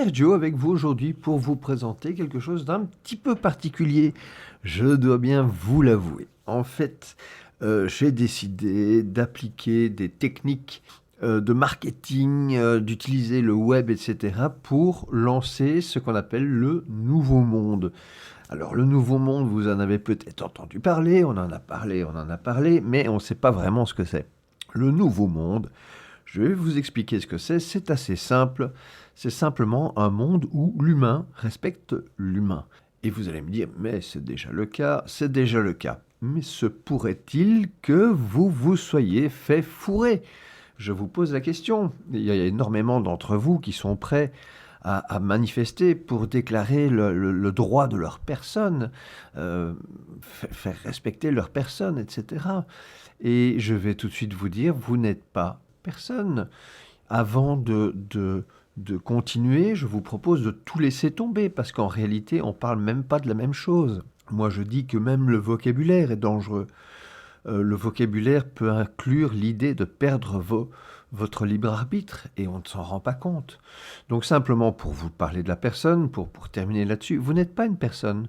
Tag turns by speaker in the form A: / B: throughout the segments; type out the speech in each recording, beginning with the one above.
A: Sergio avec vous aujourd'hui pour vous présenter quelque chose d'un petit peu particulier, je dois bien vous l'avouer. En fait, j'ai décidé d'appliquer des techniques de marketing, d'utiliser le web, etc. pour lancer ce qu'on appelle le nouveau monde. Alors le nouveau monde, vous en avez peut-être entendu parler, on en a parlé, mais on ne sait pas vraiment ce que c'est. Le nouveau monde, je vais vous expliquer ce que c'est assez simple. C'est simplement un monde où l'humain respecte l'humain. Et vous allez me dire, mais c'est déjà le cas, c'est déjà le cas. Mais se pourrait-il que vous vous soyez fait fourrer? Je vous pose la question. Il y a énormément d'entre vous qui sont prêts à manifester pour déclarer le droit de leur personne, faire respecter leur personne, etc. Et je vais tout de suite vous dire, vous n'êtes pas personne. Avant de continuer, je vous propose de tout laisser tomber, parce qu'en réalité, on ne parle même pas de la même chose. Moi, je dis que même le vocabulaire est dangereux. Le vocabulaire peut inclure l'idée de perdre votre libre arbitre, et on ne s'en rend pas compte. Donc simplement pour vous parler de la personne, pour terminer là-dessus, vous n'êtes pas une personne.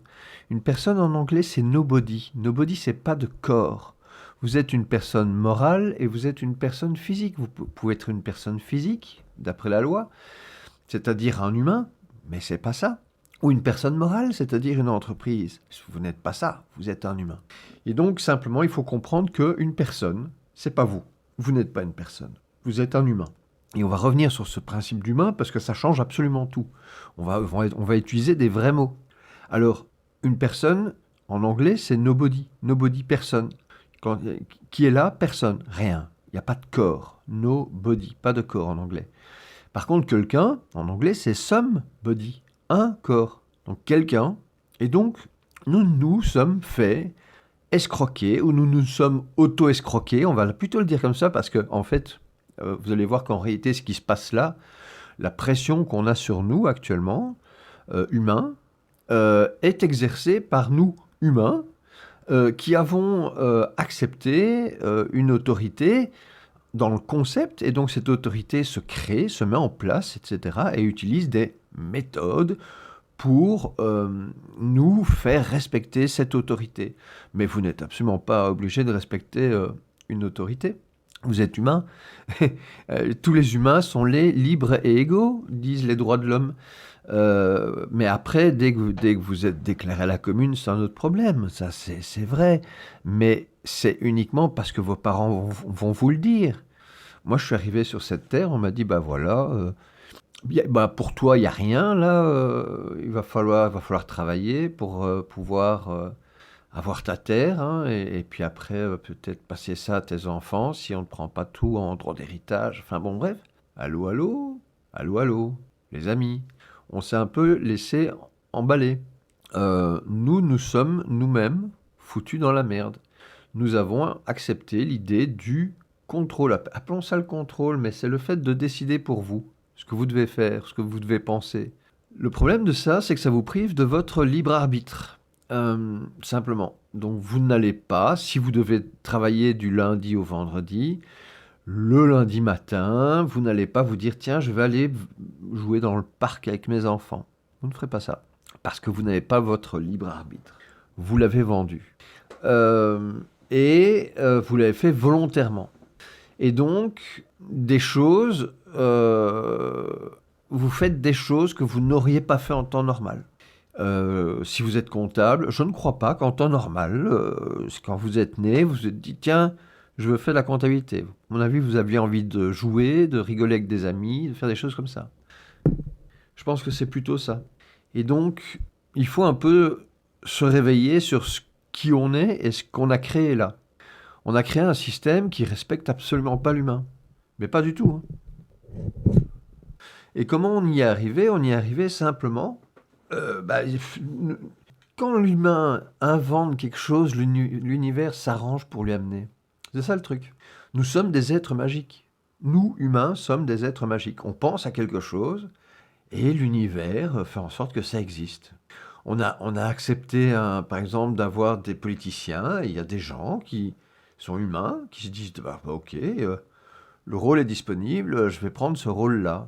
A: Une personne en anglais, c'est nobody. Nobody, c'est pas de corps. Vous êtes une personne morale et vous êtes une personne physique. Vous pouvez être une personne physique, d'après la loi, c'est-à-dire un humain, mais c'est pas ça. Ou une personne morale, c'est-à-dire une entreprise. Vous n'êtes pas ça, vous êtes un humain. Et donc, simplement, il faut comprendre qu'une personne, c'est pas vous. Vous n'êtes pas une personne. Vous êtes un humain. Et on va revenir sur ce principe d'humain parce que ça change absolument tout. On va utiliser des vrais mots. Alors, une personne, en anglais, c'est nobody. Nobody, personne. Qui est là? Personne. Rien. Il n'y a pas de corps. Nobody. Pas de corps en anglais. Par contre, quelqu'un, en anglais, c'est somebody. Un corps. Donc, quelqu'un. Et donc, nous nous sommes fait escroquer, ou nous nous sommes auto-escroqués. On va plutôt le dire comme ça parce que, en fait, vous allez voir qu'en réalité, ce qui se passe là, la pression qu'on a sur nous actuellement, humains, est exercée par nous, humains, qui avons accepté une autorité dans le concept, et donc cette autorité se crée, se met en place, etc., et utilise des méthodes pour nous faire respecter cette autorité. Mais vous n'êtes absolument pas obligé de respecter une autorité. Vous êtes humain. Tous les humains sont libres et égaux, disent les droits de l'homme. Mais après, dès que vous êtes déclaré à la commune, c'est un autre problème. Ça, c'est vrai. Mais c'est uniquement parce que vos parents vont vous le dire. Moi, je suis arrivé sur cette terre, on m'a dit, bah voilà, bah pour toi, il n'y a rien là. Il va falloir travailler pour pouvoir avoir ta terre, hein, et puis après, peut-être passer ça à tes enfants si on ne prend pas tout en droit d'héritage. Enfin bon, bref. Allô, allô, allô, allô, les amis. On s'est un peu laissé emballer. Nous sommes nous-mêmes foutus dans la merde. Nous avons accepté l'idée du contrôle. Appelons ça le contrôle, mais c'est le fait de décider pour vous ce que vous devez faire, ce que vous devez penser. Le problème de ça, c'est que ça vous prive de votre libre arbitre. Simplement. Donc vous n'allez pas, si vous devez travailler du lundi au vendredi, le lundi matin, vous n'allez pas vous dire tiens, je vais aller jouer dans le parc avec mes enfants. Vous ne ferez pas ça. Parce que vous n'avez pas votre libre arbitre. Vous l'avez vendu. Vous l'avez fait volontairement. Et donc, des choses, vous faites des choses que vous n'auriez pas fait en temps normal. Si vous êtes comptable, je ne crois pas qu'en temps normal, quand vous êtes né, vous vous êtes dit, tiens, je veux faire de la comptabilité. À mon avis, vous aviez envie de jouer, de rigoler avec des amis, de faire des choses comme ça. Je pense que c'est plutôt ça. Et donc, il faut un peu se réveiller sur qui on est et ce qu'on a créé là. On a créé un système qui respecte absolument pas l'humain. Mais pas du tout, hein. Et comment on y est arrivé? On y est arrivé simplement... quand l'humain invente quelque chose, l'univers s'arrange pour lui amener. C'est ça le truc. Nous sommes des êtres magiques. Nous, humains, sommes des êtres magiques. On pense à quelque chose et l'univers fait en sorte que ça existe. On a accepté, par exemple, d'avoir des politiciens. Il y a des gens qui sont humains, qui se disent bah, ok, le rôle est disponible, je vais prendre ce rôle-là.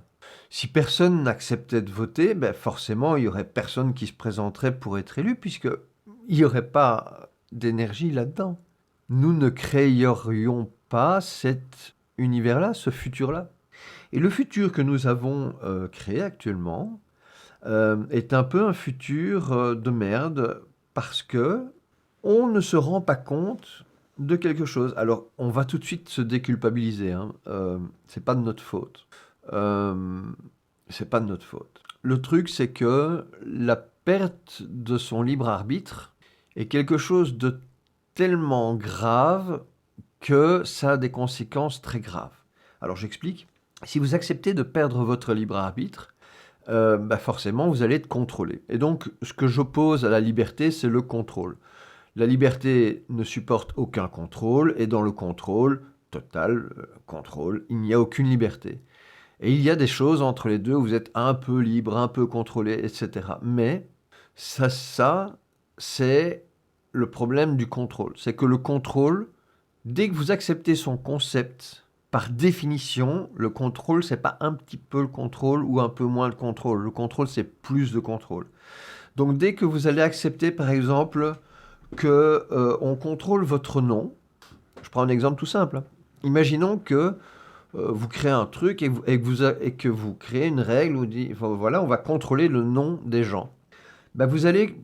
A: Si personne n'acceptait de voter, ben forcément, il n'y aurait personne qui se présenterait pour être élu, puisqu'il n'y aurait pas d'énergie là-dedans. Nous ne créerions pas cet univers-là, ce futur-là. Et le futur que nous avons créé actuellement est un peu un futur de merde, parce que on ne se rend pas compte de quelque chose. Alors, on va tout de suite se déculpabiliser, hein. C'est pas de notre faute. Euh, c'est pas de notre faute. Le truc, c'est que la perte de son libre arbitre est quelque chose de tellement grave que ça a des conséquences très graves. Alors j'explique. Si vous acceptez de perdre votre libre arbitre, bah forcément vous allez être contrôlé. Et donc ce que j'oppose à la liberté, c'est le contrôle. La liberté ne supporte aucun contrôle, et dans le contrôle, total contrôle, il n'y a aucune liberté. Et il y a des choses entre les deux où vous êtes un peu libre, un peu contrôlé, etc. Mais ça c'est le problème du contrôle. C'est que le contrôle, dès que vous acceptez son concept, par définition, le contrôle, c'est pas un petit peu le contrôle ou un peu moins le contrôle. Le contrôle, c'est plus de contrôle. Donc dès que vous allez accepter, par exemple, que on contrôle votre nom, je prends un exemple tout simple, hein. Imaginons que vous créez un truc et que vous créez une règle où dit, voilà, on va contrôler le nom des gens. Ben vous allez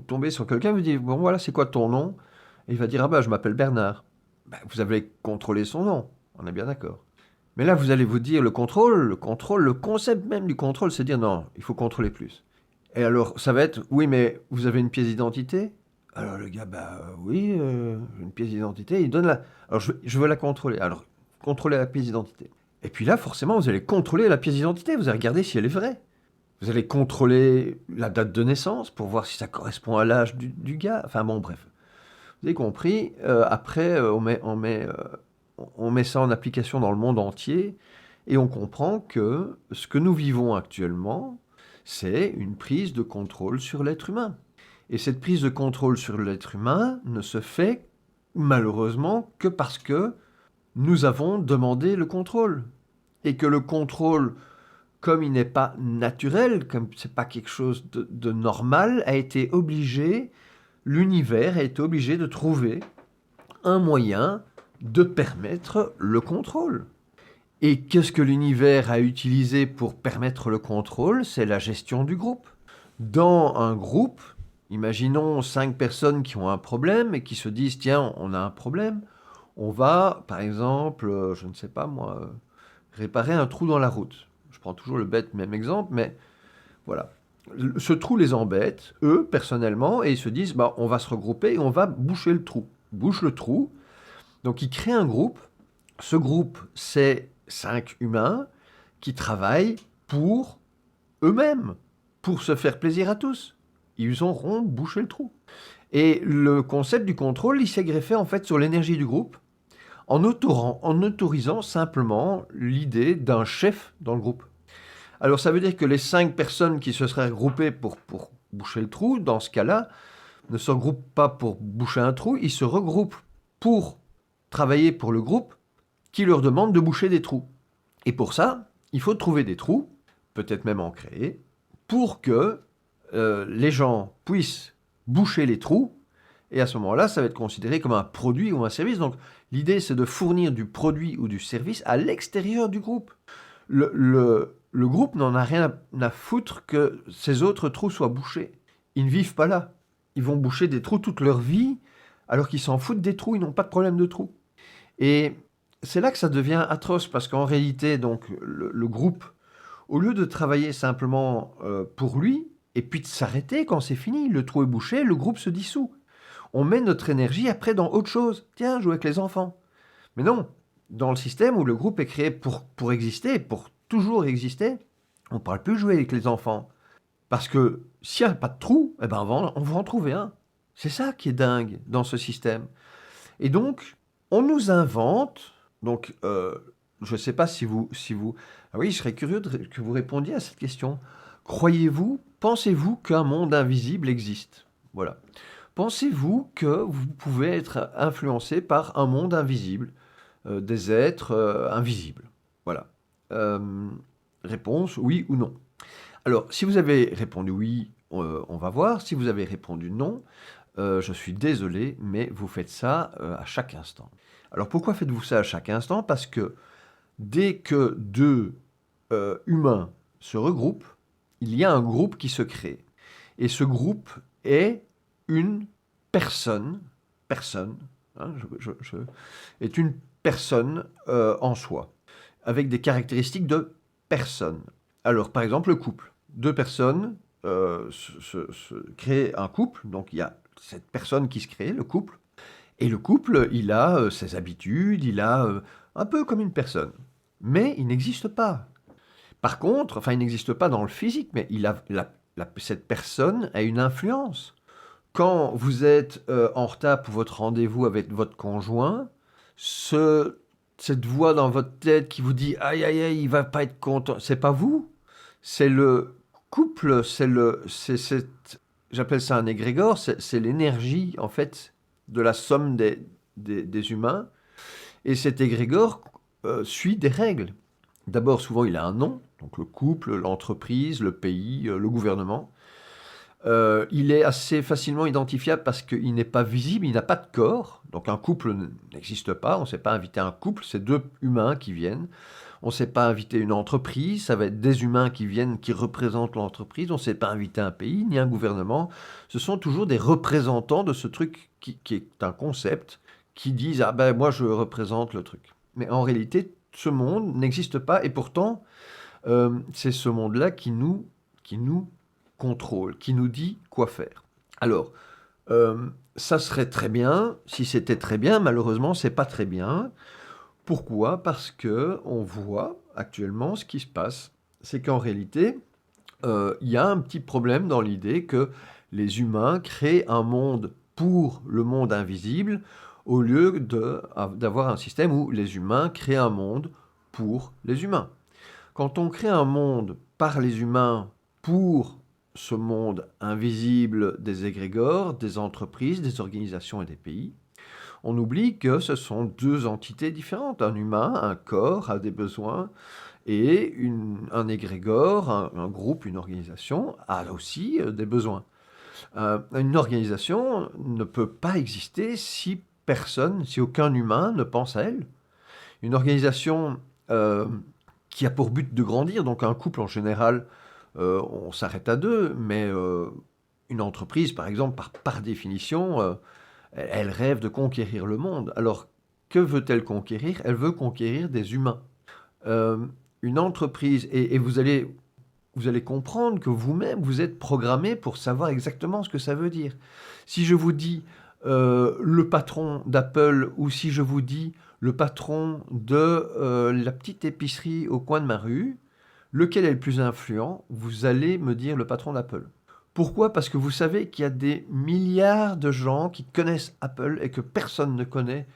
A: tomber sur quelqu'un, vous dites, bon voilà, c'est quoi ton nom? Et il va dire, ah ben je m'appelle Bernard. Ben, vous avez contrôlé son nom, on est bien d'accord. Mais là, vous allez vous dire, le concept même du contrôle, c'est dire, non, il faut contrôler plus. Et alors, ça va être, oui, mais vous avez une pièce d'identité? Alors le gars, bah oui, j'ai une pièce d'identité, il donne la... Alors je veux la contrôler. Alors, contrôler la pièce d'identité. Et puis là, forcément, vous allez contrôler la pièce d'identité, vous allez regarder si elle est vraie. Vous allez contrôler la date de naissance pour voir si ça correspond à l'âge du gars. Enfin bon, bref. Vous avez compris. Après, on met ça en application dans le monde entier et on comprend que ce que nous vivons actuellement, c'est une prise de contrôle sur l'être humain. Et cette prise de contrôle sur l'être humain ne se fait malheureusement que parce que nous avons demandé le contrôle. Et que le contrôle, comme il n'est pas naturel, comme c'est pas quelque chose de normal, l'univers a été obligé de trouver un moyen de permettre le contrôle. Et qu'est-ce que l'univers a utilisé pour permettre le contrôle? C'est la gestion du groupe. Dans un groupe, imaginons 5 personnes qui ont un problème et qui se disent, tiens, on a un problème, on va, par exemple, je ne sais pas moi, réparer un trou dans la route. Je prends toujours le bête même exemple, mais voilà. Ce trou les embête, eux, personnellement, et ils se disent, bah, on va se regrouper et on va boucher le trou. Bouche le trou. Donc ils créent un groupe. Ce groupe, c'est 5 humains qui travaillent pour eux-mêmes, pour se faire plaisir à tous. Ils auront bouché le trou. Et le concept du contrôle, il s'est greffé en fait sur l'énergie du groupe, en autorisant simplement l'idée d'un chef dans le groupe. Alors ça veut dire que les 5 personnes qui se seraient regroupées pour boucher le trou, dans ce cas-là, ne se regroupent pas pour boucher un trou, ils se regroupent pour travailler pour le groupe qui leur demande de boucher des trous. Et pour ça, il faut trouver des trous, peut-être même en créer, pour que les gens puissent boucher les trous, et à ce moment-là, ça va être considéré comme un produit ou un service. Donc l'idée, c'est de fournir du produit ou du service à l'extérieur du groupe. Le groupe n'en a rien à foutre que ces autres trous soient bouchés. Ils ne vivent pas là. Ils vont boucher des trous toute leur vie, alors qu'ils s'en foutent des trous, ils n'ont pas de problème de trous. Et c'est là que ça devient atroce, parce qu'en réalité, donc, le groupe, au lieu de travailler simplement pour lui, et puis de s'arrêter quand c'est fini, le trou est bouché, le groupe se dissout. On met notre énergie après dans autre chose. Tiens, jouer avec les enfants. Mais non, dans le système où le groupe est créé pour exister, pour toujours exister, on ne parle plus de jouer avec les enfants. Parce que s'il n'y a pas de trou, eh ben on va en trouver un. C'est ça qui est dingue dans ce système. Et donc, on nous invente. Donc, je ne sais pas si vous... Ah oui, je serais curieux que vous répondiez à cette question. Pensez-vous qu'un monde invisible existe? Voilà. Pensez-vous que vous pouvez être influencé par un monde invisible, des êtres invisibles? Voilà. Euh, réponse, oui ou non. Alors, si vous avez répondu oui, on va voir. Si vous avez répondu non, je suis désolé, mais vous faites ça à chaque instant. Alors, pourquoi faites-vous ça à chaque instant? Parce que dès que deux humains se regroupent, il y a un groupe qui se crée. Et ce groupe est une personne, hein, est une personne en soi, avec des caractéristiques de personne. Alors, par exemple, le couple. Deux personnes créent un couple, donc il y a cette personne qui se crée, le couple, et le couple, il a ses habitudes, il a un peu comme une personne. Mais il n'existe pas. Par contre, enfin, il n'existe pas dans le physique, mais cette personne a une influence. Quand vous êtes en retard pour votre rendez-vous avec votre conjoint, cette voix dans votre tête qui vous dit aïe aïe aïe, il va pas être content, c'est pas vous, c'est le couple, j'appelle ça un égrégore, c'est l'énergie en fait de la somme des humains. Et cet égrégore suit des règles. D'abord, souvent, il a un nom, donc le couple, l'entreprise, le pays, le gouvernement. Il est assez facilement identifiable parce qu'il n'est pas visible, il n'a pas de corps. Donc un couple n'existe pas, on ne sait pas inviter un couple, c'est deux humains qui viennent. On ne sait pas inviter une entreprise, ça va être des humains qui viennent, qui représentent l'entreprise. On ne sait pas inviter un pays, ni un gouvernement. Ce sont toujours des représentants de ce truc qui est un concept, qui disent ah ben moi je représente le truc. Mais en réalité, ce monde n'existe pas et pourtant, c'est ce monde-là qui nous contrôle, qui nous dit quoi faire. Alors, ça serait très bien, si c'était très bien, malheureusement, c'est pas très bien. Pourquoi? Parce que on voit actuellement ce qui se passe, c'est qu'en réalité, il y a un petit problème dans l'idée que les humains créent un monde pour le monde invisible, au lieu d'avoir un système où les humains créent un monde pour les humains. Quand on crée un monde par les humains pour ce monde invisible des égrégores, des entreprises, des organisations et des pays, on oublie que ce sont deux entités différentes. Un humain, un corps, a des besoins, et un égrégore, un groupe, une organisation, a aussi des besoins. Une organisation ne peut pas exister si personne, si aucun humain ne pense à elle. Une organisation qui a pour but de grandir, donc un couple en général, on s'arrête à deux, mais une entreprise, par exemple, par définition, elle rêve de conquérir le monde. Alors, que veut-elle conquérir? Elle veut conquérir des humains. Euh, une entreprise, et vous allez comprendre que vous-même, vous êtes programmé pour savoir exactement ce que ça veut dire. Si je vous dis le patron d'Apple, ou si je vous dis le patron de la petite épicerie au coin de ma rue, lequel est le plus influent? Vous allez me dire le patron d'Apple. Pourquoi? Parce que vous savez qu'il y a des milliards de gens qui connaissent Apple et que personne ne connaît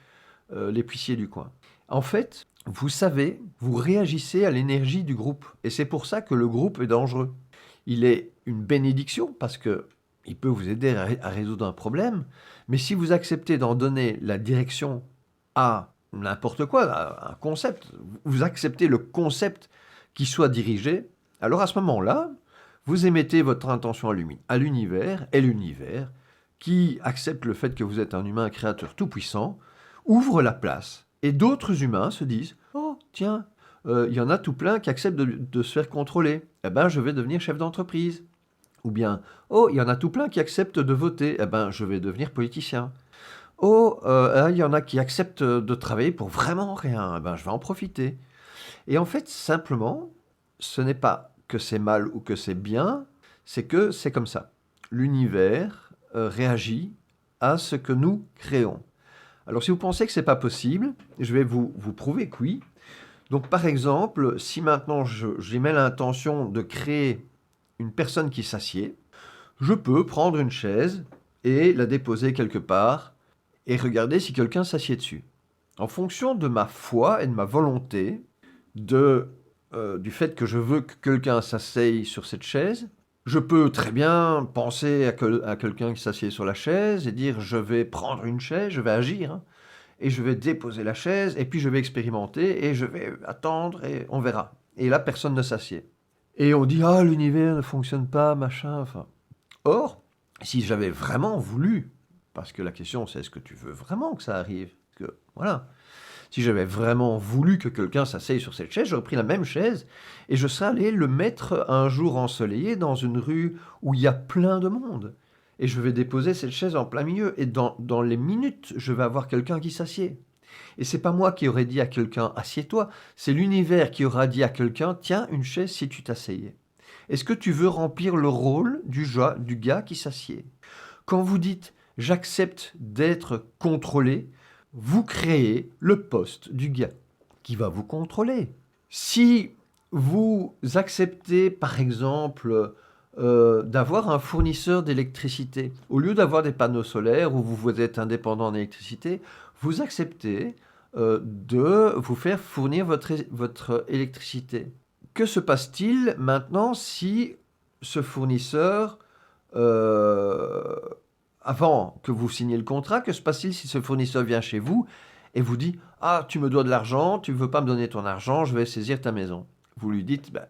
A: l'épicier du coin. En fait, vous savez, vous réagissez à l'énergie du groupe. Et c'est pour ça que le groupe est dangereux. Il est une bénédiction parce que il peut vous aider à résoudre un problème. Mais si vous acceptez d'en donner la direction à n'importe quoi, à un concept, vous acceptez le concept qui soit dirigé, alors à ce moment-là, vous émettez votre intention à l'univers, et l'univers, qui accepte le fait que vous êtes un humain créateur tout-puissant, ouvre la place. Et d'autres humains se disent « Oh, tiens, il y en a tout plein qui acceptent de se faire contrôler. Eh ben, je vais devenir chef d'entreprise. » Ou bien « Oh, il y en a tout plein qui acceptent de voter. Eh ben, je vais devenir politicien. » Oh, il y en a qui acceptent de travailler pour vraiment rien. Eh ben, je vais en profiter. Et en fait, simplement, ce n'est pas que c'est mal ou que c'est bien, c'est que c'est comme ça. L'univers réagit à ce que nous créons. Alors si vous pensez que c'est pas possible, je vais vous prouver que oui. Donc par exemple, si maintenant j'émets l'intention de créer une personne qui s'assied, je peux prendre une chaise et la déposer quelque part et regarder si quelqu'un s'assied dessus. En fonction de ma foi et de ma volonté, du fait que je veux que quelqu'un s'asseye sur cette chaise, je peux très bien penser à quelqu'un qui s'assied sur la chaise et dire je vais prendre une chaise, je vais agir, hein, et je vais déposer la chaise, et puis je vais expérimenter, et je vais attendre, et on verra. Et là, personne ne s'assied. Et on dit, ah, l'univers ne fonctionne pas, machin, enfin. Or, si j'avais vraiment voulu, parce que la question c'est est-ce que tu veux vraiment que ça arrive? Que, voilà. Si j'avais vraiment voulu que quelqu'un s'asseye sur cette chaise, j'aurais pris la même chaise et je serais allé le mettre un jour ensoleillé dans une rue où il y a plein de monde. Et je vais déposer cette chaise en plein milieu. Et dans les minutes, je vais avoir quelqu'un qui s'assied. Et c'est pas moi qui aurais dit à quelqu'un assieds-toi, c'est l'univers qui aura dit à quelqu'un tiens une chaise si tu t'asseyais. Est-ce que tu veux remplir le rôle du gars qui s'assied? Quand vous dites j'accepte d'être contrôlé, vous créez le poste du gars qui va vous contrôler. Si vous acceptez par exemple d'avoir un fournisseur d'électricité, au lieu d'avoir des panneaux solaires où vous êtes indépendant en électricité, vous acceptez de vous faire fournir votre électricité. Que se passe-t-il maintenant si ce fournisseur, avant que vous signiez le contrat, que se passe-t-il si ce fournisseur vient chez vous et vous dit « Ah, tu me dois de l'argent, tu ne veux pas me donner ton argent, je vais saisir ta maison ». Vous lui dites ben,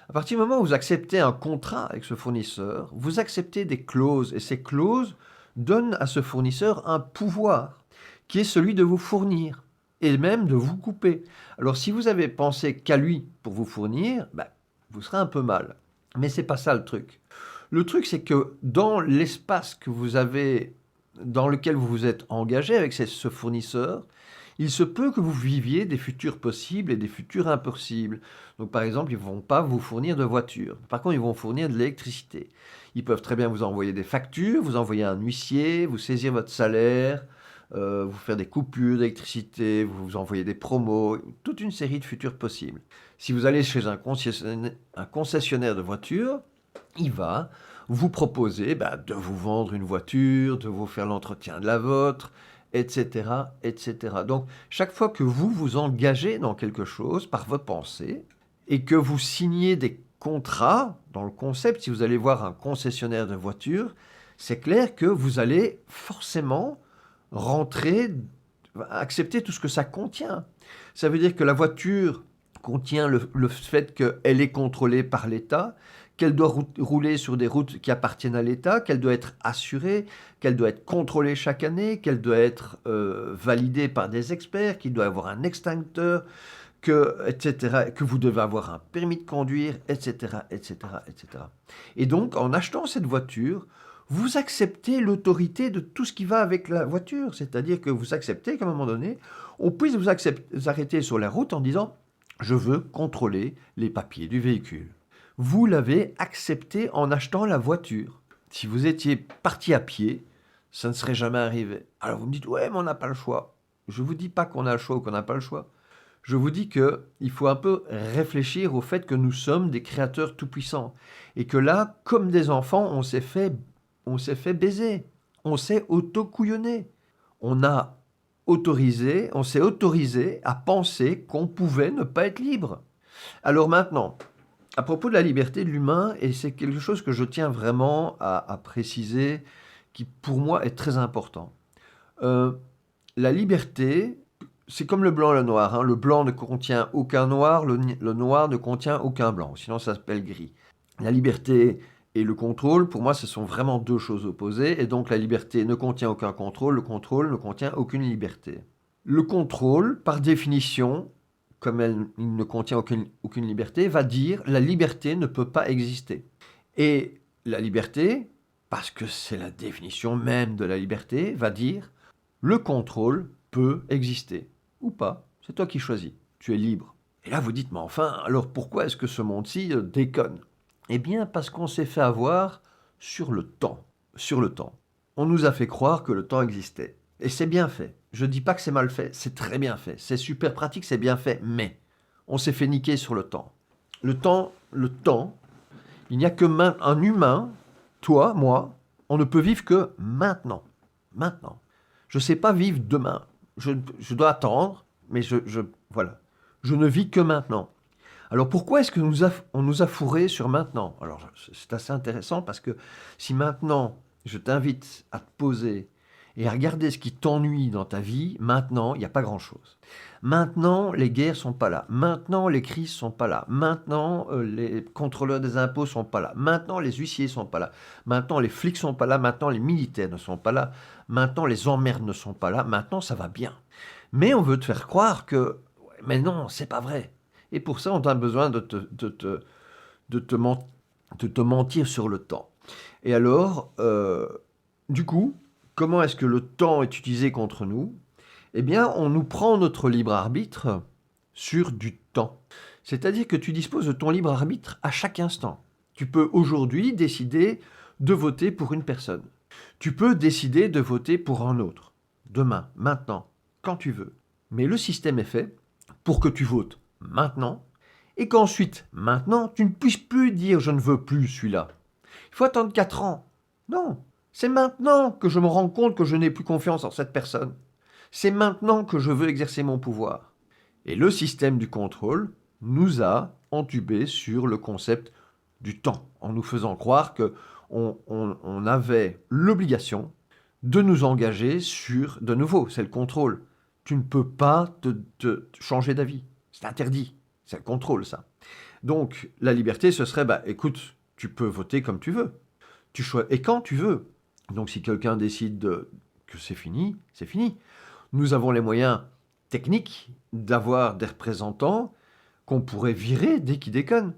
A: à partir du moment où vous acceptez un contrat avec ce fournisseur, vous acceptez des clauses et ces clauses donnent à ce fournisseur un pouvoir qui est celui de vous fournir et même de vous couper. Alors si vous avez pensé qu'à lui pour vous fournir, ben, vous serez un peu mal. Mais c'est pas ça le truc. Le truc, c'est que dans l'espace que vous avez, dans lequel vous vous êtes engagé avec ce fournisseur, il se peut que vous viviez des futurs possibles et des futurs impossibles. Donc par exemple, ils ne vont pas vous fournir de voiture. Par contre, ils vont fournir de l'électricité. Ils peuvent très bien vous envoyer des factures, vous envoyer un huissier, vous saisir votre salaire, vous faire des coupures d'électricité, vous envoyer des promos, toute une série de futurs possibles. Si vous allez chez un concessionnaire de voitures, il va vous proposer de vous vendre une voiture, de vous faire l'entretien de la vôtre, etc., etc. Donc, chaque fois que vous vous engagez dans quelque chose par vos pensées et que vous signez des contrats dans le concept, si vous allez voir un concessionnaire de voitures, c'est clair que vous allez forcément accepter tout ce que ça contient. Ça veut dire que la voiture contient le fait qu'elle est contrôlée par l'État, qu'elle doit rouler sur des routes qui appartiennent à l'État, qu'elle doit être assurée, qu'elle doit être contrôlée chaque année, qu'elle doit être validée par des experts, qu'il doit avoir un extincteur, etc., que vous devez avoir un permis de conduire, etc., etc., etc. Et donc, en achetant cette voiture, vous acceptez l'autorité de tout ce qui va avec la voiture. C'est-à-dire que vous acceptez qu'à un moment donné, on puisse vous arrêter sur la route en disant « Je veux contrôler les papiers du véhicule ». Vous l'avez accepté en achetant la voiture. Si vous étiez parti à pied, ça ne serait jamais arrivé. Alors vous me dites « Ouais, mais on n'a pas le choix ». Je ne vous dis pas qu'on a le choix ou qu'on n'a pas le choix. Je vous dis qu'il faut un peu réfléchir au fait que nous sommes des créateurs tout-puissants. Et que là, comme des enfants, on s'est fait baiser. On s'est auto-couillonné. On s'est autorisé à penser qu'on pouvait ne pas être libre. Alors maintenant, à propos de la liberté de l'humain, et c'est quelque chose que je tiens vraiment à préciser, qui pour moi est très important. La liberté, c'est comme le blanc et le noir. Hein. Le blanc ne contient aucun noir, le noir ne contient aucun blanc, sinon ça s'appelle gris. La liberté et le contrôle, pour moi, ce sont vraiment deux choses opposées, et donc la liberté ne contient aucun contrôle, le contrôle ne contient aucune liberté. Le contrôle, par définition, comme il ne contient aucune liberté, va dire la liberté ne peut pas exister. Et la liberté, parce que c'est la définition même de la liberté, va dire le contrôle peut exister ou pas. C'est toi qui choisis. Tu es libre. Et là, vous dites, mais enfin, alors pourquoi est-ce que ce monde-ci déconne? Eh bien, parce qu'on s'est fait avoir sur le temps. Sur le temps. On nous a fait croire que le temps existait. Et c'est bien fait. Je ne dis pas que c'est mal fait, c'est très bien fait. C'est super pratique, c'est bien fait, mais on s'est fait niquer sur le temps. Le temps, il n'y a que un humain, toi, moi, on ne peut vivre que maintenant. Maintenant. Je ne sais pas vivre demain. Je dois attendre, mais voilà. Je ne vis que maintenant. Alors pourquoi est-ce que on nous a fourré sur maintenant? Alors c'est assez intéressant parce que si maintenant je t'invite à te poser et à regarder ce qui t'ennuie dans ta vie, maintenant, il n'y a pas grand-chose. Maintenant, les guerres sont pas là. Maintenant, les crises sont pas là. Maintenant, les contrôleurs des impôts sont pas là. Maintenant, les huissiers sont pas là. Maintenant, les flics sont pas là. Maintenant, les militaires ne sont pas là. Maintenant, les emmerdes ne sont pas là. Maintenant, ça va bien. Mais on veut te faire croire que, ouais, mais non, c'est pas vrai. Et pour ça, on a besoin de te mentir sur le temps. Et alors, du coup, comment est-ce que le temps est utilisé contre nous? Eh bien, on nous prend notre libre arbitre sur du temps. C'est-à-dire que tu disposes de ton libre arbitre à chaque instant. Tu peux aujourd'hui décider de voter pour une personne. Tu peux décider de voter pour un autre. Demain, maintenant, quand tu veux. Mais le système est fait pour que tu votes maintenant et qu'ensuite, maintenant, tu ne puisses plus dire je ne veux plus celui-là. Il faut attendre 4 ans. Non, c'est maintenant que je me rends compte que je n'ai plus confiance en cette personne. C'est maintenant que je veux exercer mon pouvoir. Et le système du contrôle nous a entubés sur le concept du temps, en nous faisant croire qu'on avait l'obligation de nous engager sur, de nouveau, c'est le contrôle. Tu ne peux pas te changer d'avis. C'est interdit. C'est le contrôle, ça. Donc, la liberté, ce serait, écoute, tu peux voter comme tu veux. Et quand tu veux. Donc, si quelqu'un décide que c'est fini, c'est fini. Nous avons les moyens techniques d'avoir des représentants qu'on pourrait virer dès qu'ils déconnent.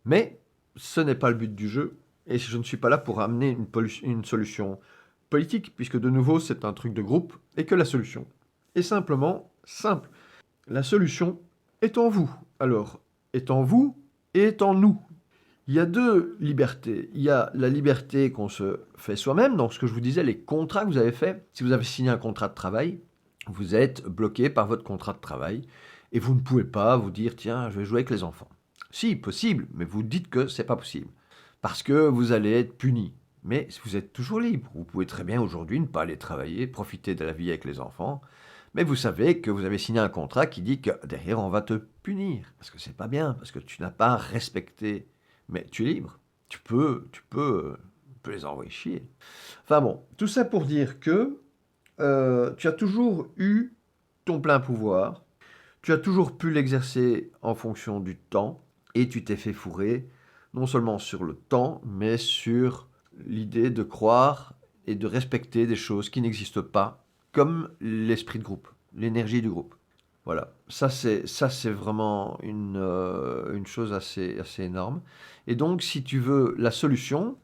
A: Mais ce n'est pas le but du jeu. Et je ne suis pas là pour amener une solution politique, puisque de nouveau, c'est un truc de groupe, et que la solution est simplement simple. La solution est en vous. Alors, est en vous et est en nous. Il y a 2 libertés. Il y a la liberté qu'on se fait soi-même, donc ce que je vous disais, les contrats que vous avez faits. Si vous avez signé un contrat de travail, vous êtes bloqué par votre contrat de travail et vous ne pouvez pas vous dire tiens, je vais jouer avec les enfants. Si, possible, mais vous dites que c'est pas possible parce que vous allez être puni. Mais vous êtes toujours libre. Vous pouvez très bien aujourd'hui ne pas aller travailler, profiter de la vie avec les enfants, mais vous savez que vous avez signé un contrat qui dit que derrière on va te punir parce que c'est pas bien, parce que tu n'as pas respecté. Mais tu es libre. Tu peux les envoyer chier. Enfin bon, tout ça pour dire que tu as toujours eu ton plein pouvoir, tu as toujours pu l'exercer en fonction du temps, et tu t'es fait fourrer, non seulement sur le temps, mais sur l'idée de croire et de respecter des choses qui n'existent pas, comme l'esprit de groupe, l'énergie du groupe. Voilà, ça c'est vraiment une chose assez énorme. Et donc, si tu veux, la solution,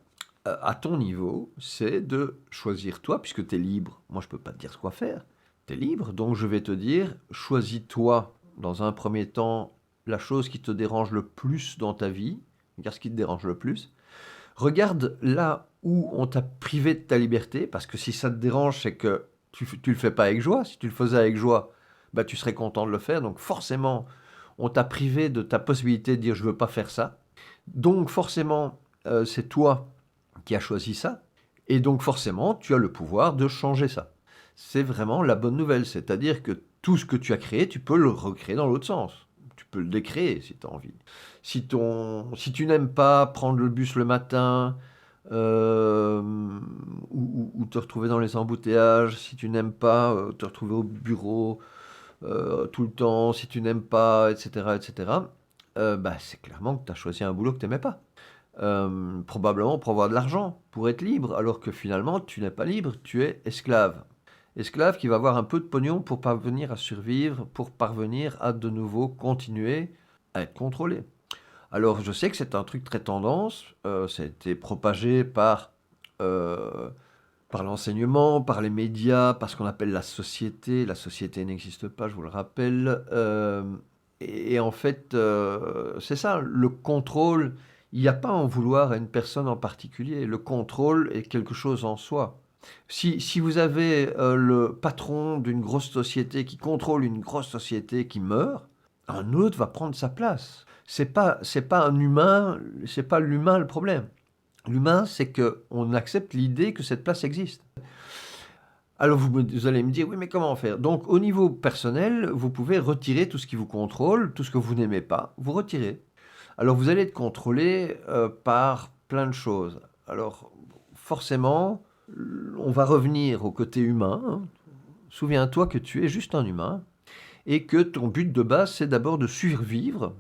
A: à ton niveau, c'est de choisir toi, puisque tu es libre. Moi, je ne peux pas te dire quoi faire. Tu es libre, donc je vais te dire, choisis-toi, dans un premier temps, la chose qui te dérange le plus dans ta vie. Regarde ce qui te dérange le plus. Regarde là où on t'a privé de ta liberté, parce que si ça te dérange, c'est que tu le fais pas avec joie. Si tu le faisais avec joie, tu serais content de le faire. Donc forcément, on t'a privé de ta possibilité de dire je veux pas faire ça. Donc forcément, c'est toi qui as choisi ça. Et donc forcément, tu as le pouvoir de changer ça. C'est vraiment la bonne nouvelle. C'est-à-dire que tout ce que tu as créé, tu peux le recréer dans l'autre sens. Tu peux le décréer si tu as envie. Si tu n'aimes pas prendre le bus le matin, ou te retrouver dans les embouteillages, si tu n'aimes pas te retrouver au bureau tout le temps, si tu n'aimes pas, etc., etc., c'est clairement que tu as choisi un boulot que tu n'aimais pas. Probablement pour avoir de l'argent, pour être libre, alors que finalement, tu n'es pas libre, tu es esclave. Esclave qui va avoir un peu de pognon pour parvenir à survivre, pour parvenir à de nouveau continuer à être contrôlé. Alors, je sais que c'est un truc très tendance, ça a été propagé par l'enseignement, par les médias, par ce qu'on appelle la société. La société n'existe pas, je vous le rappelle. Et en fait, c'est ça, le contrôle, il n'y a pas à en vouloir à une personne en particulier. Le contrôle est quelque chose en soi. Si vous avez le patron d'une grosse société qui contrôle une grosse société qui meurt, un autre va prendre sa place. C'est pas un humain, c'est pas l'humain le problème. L'humain, c'est qu'on accepte l'idée que cette place existe. Alors vous allez me dire, oui, mais comment faire? Donc au niveau personnel, vous pouvez retirer tout ce qui vous contrôle, tout ce que vous n'aimez pas, vous retirez. Alors vous allez être contrôlé par plein de choses. Alors forcément, On va revenir au côté humain, hein. Souviens-toi que tu es juste un humain et que ton but de base, c'est d'abord de survivre,